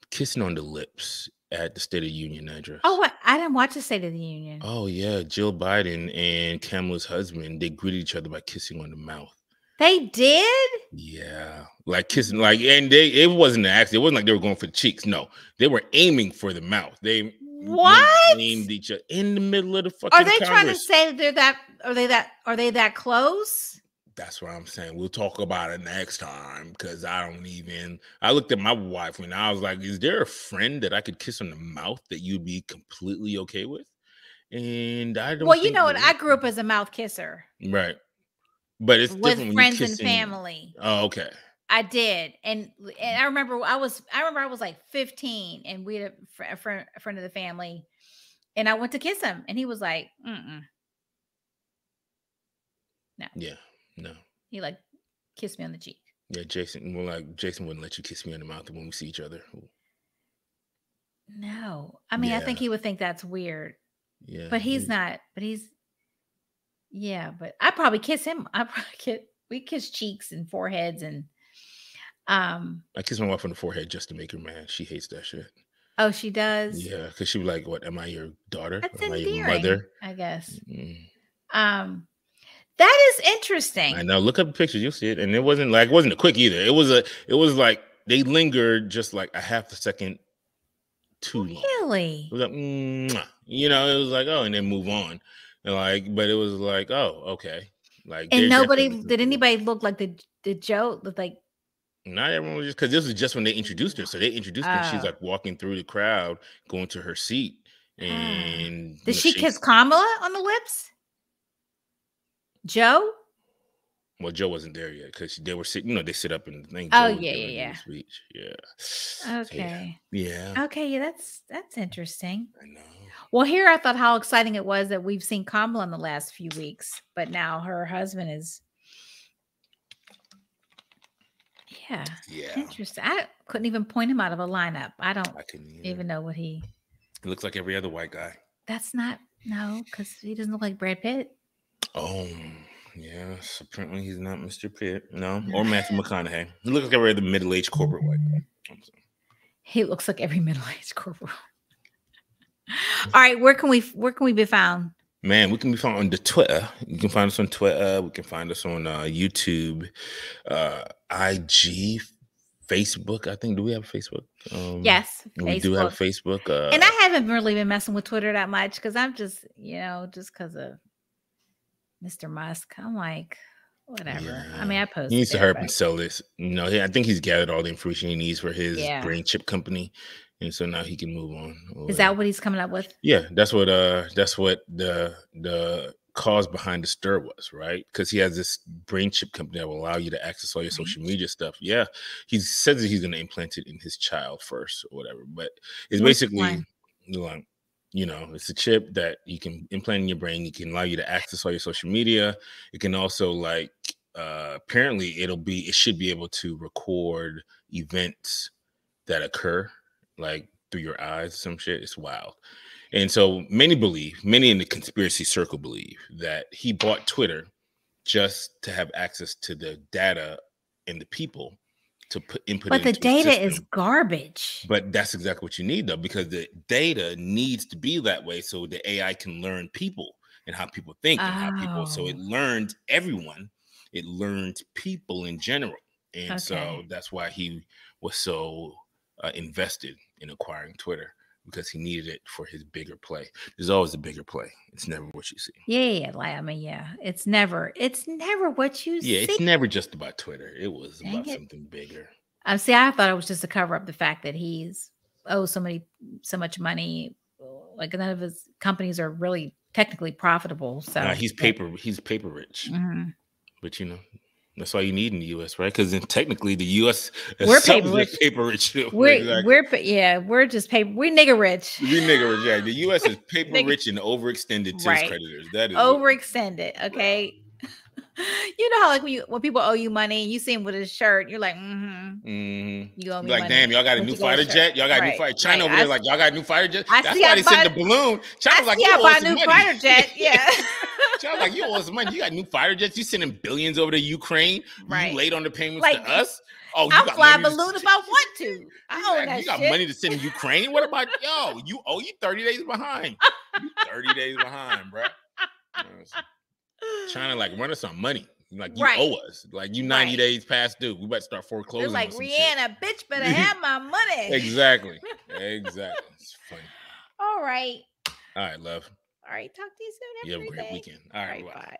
kissing on the lips at the State of the Union address. Oh, what? I didn't watch the State of the Union. Oh yeah, Jill Biden and Kamala's husband, they greeted each other by kissing on the mouth. They did? Yeah. Like kissing, and it wasn't an accident. It wasn't like they were going for the cheeks. No, they were aiming for the mouth. They aimed each other in the middle of the fucking Are they trying to say that are they that close? That's what I'm saying. We'll talk about it next time, because I looked at my wife and I was like, is there a friend that I could kiss on the mouth that you'd be completely okay with? And I don't. Well, you know what? I grew up as a mouth kisser. Right. But it's with different friends when and family. Oh, okay. I did, and I remember I was like 15, and we had a friend of the family, and I went to kiss him, and he was like, No. Yeah, no. He kiss me on the cheek. Yeah, Jason. Well, like Jason wouldn't let you kiss me on the mouth when we see each other. No, I mean, I think he would think that's weird. Yeah, but he's not. But he's, yeah. But I probably kiss him. We kiss cheeks and foreheads and. I kiss my wife on the forehead just to make her mad. She hates that shit. Oh, she does. Yeah, because she was like, "What? Am I your daughter? That's am endearing, I your mother?" I guess. That is interesting. I know. Look up the pictures, you'll see it. And it wasn't a quick either. It was like they lingered just like a half a second too long. Really? It was like, it was like, oh, and then move on. And but it was like, oh, okay. Like, and did anybody look like the Joe look like? Not everyone was just because this was just when they introduced her. So they introduced her. And she's like walking through the crowd, going to her seat. And did she kiss Kamala on the lips? Joe? Well, Joe wasn't there yet because they were sitting. They sit up and think. Oh, yeah. Speech. Yeah. Okay. So, yeah. Okay. Yeah, that's interesting. I know. Well, here I thought how exciting it was that we've seen Kamala in the last few weeks, but now her husband is. Yeah. Interesting. I couldn't even point him out of a lineup. I couldn't even know what he looks like every other white guy. That's not because he doesn't look like Brad Pitt. Oh, yes. Apparently he's not Mr. Pitt. No, or Matthew McConaughey. He looks like every other middle-aged corporate white guy. He looks like every middle-aged corporate. All right, where can we be found? Man, we can be found on the Twitter. You can find us on Twitter. We can find us on YouTube, IG, Facebook. I think. Do we have a Facebook? Yes, we do have a Facebook. And I haven't really been messing with Twitter that much because I'm just, just because of Mr. Musk. I'm like, whatever. Yeah. I mean, I post. He needs to hurry up and sell this. I think he's gathered all the information he needs for his brain chip company. And so now he can move on. Is that what he's coming up with? Yeah, that's what the cause behind the stir was, right? Because he has this brain chip company that will allow you to access all your social media stuff. Yeah, he says that he's going to implant it in his child first or whatever. But it's basically like, it's a chip that you can implant in your brain. It can allow you to access all your social media. It can also apparently it should be able to record events that occur through your eyes, some shit. It's wild. And so many in the conspiracy circle believe that he bought Twitter just to have access to the data and the people to input. But the data is garbage. But that's exactly what you need, though, because the data needs to be that way so the AI can learn people and how people think and how people. So it learned everyone. It learned people in general. And so that's why he was so invested in acquiring Twitter, because he needed it for his bigger play. There's always a bigger play. It's never what you see. Yeah. It's never what you see. Yeah, it's never just about Twitter. It was about something bigger. See, I thought it was just to cover up the fact that he's so much money. Like none of his companies are really technically profitable. So he's paper rich. Mm-hmm. But that's all you need in the U.S., right? Because technically, the U.S. we're paper rich. We're just paper. We're nigger rich. We're nigger rich. Yeah, the U.S. is paper rich and overextended to its creditors. That is overextended. Okay. You know how when people owe you money, you see him with his shirt, you're like, you owe me money. Damn, y'all got a new fighter jet. Y'all got a new fighter. China over there, y'all got a new fighter jet. That's why they sent the balloon. China was like, you owe us some money. Fighter jet. Yeah. China was like, you owe us some money. You got new fighter jets. You sending billions over to Ukraine. You late on the payments to us. Oh, I'll fly a balloon if I want to. You got money to send Ukraine. What about you 30 days behind? You 30 days behind, bro. China run us some money. You owe us. You 90 days past due. We better start foreclosing. They're Rihanna, bitch, better have my money. Exactly. It's funny. All right, love. All right, talk to you soon. You have a great weekend. All right, bye.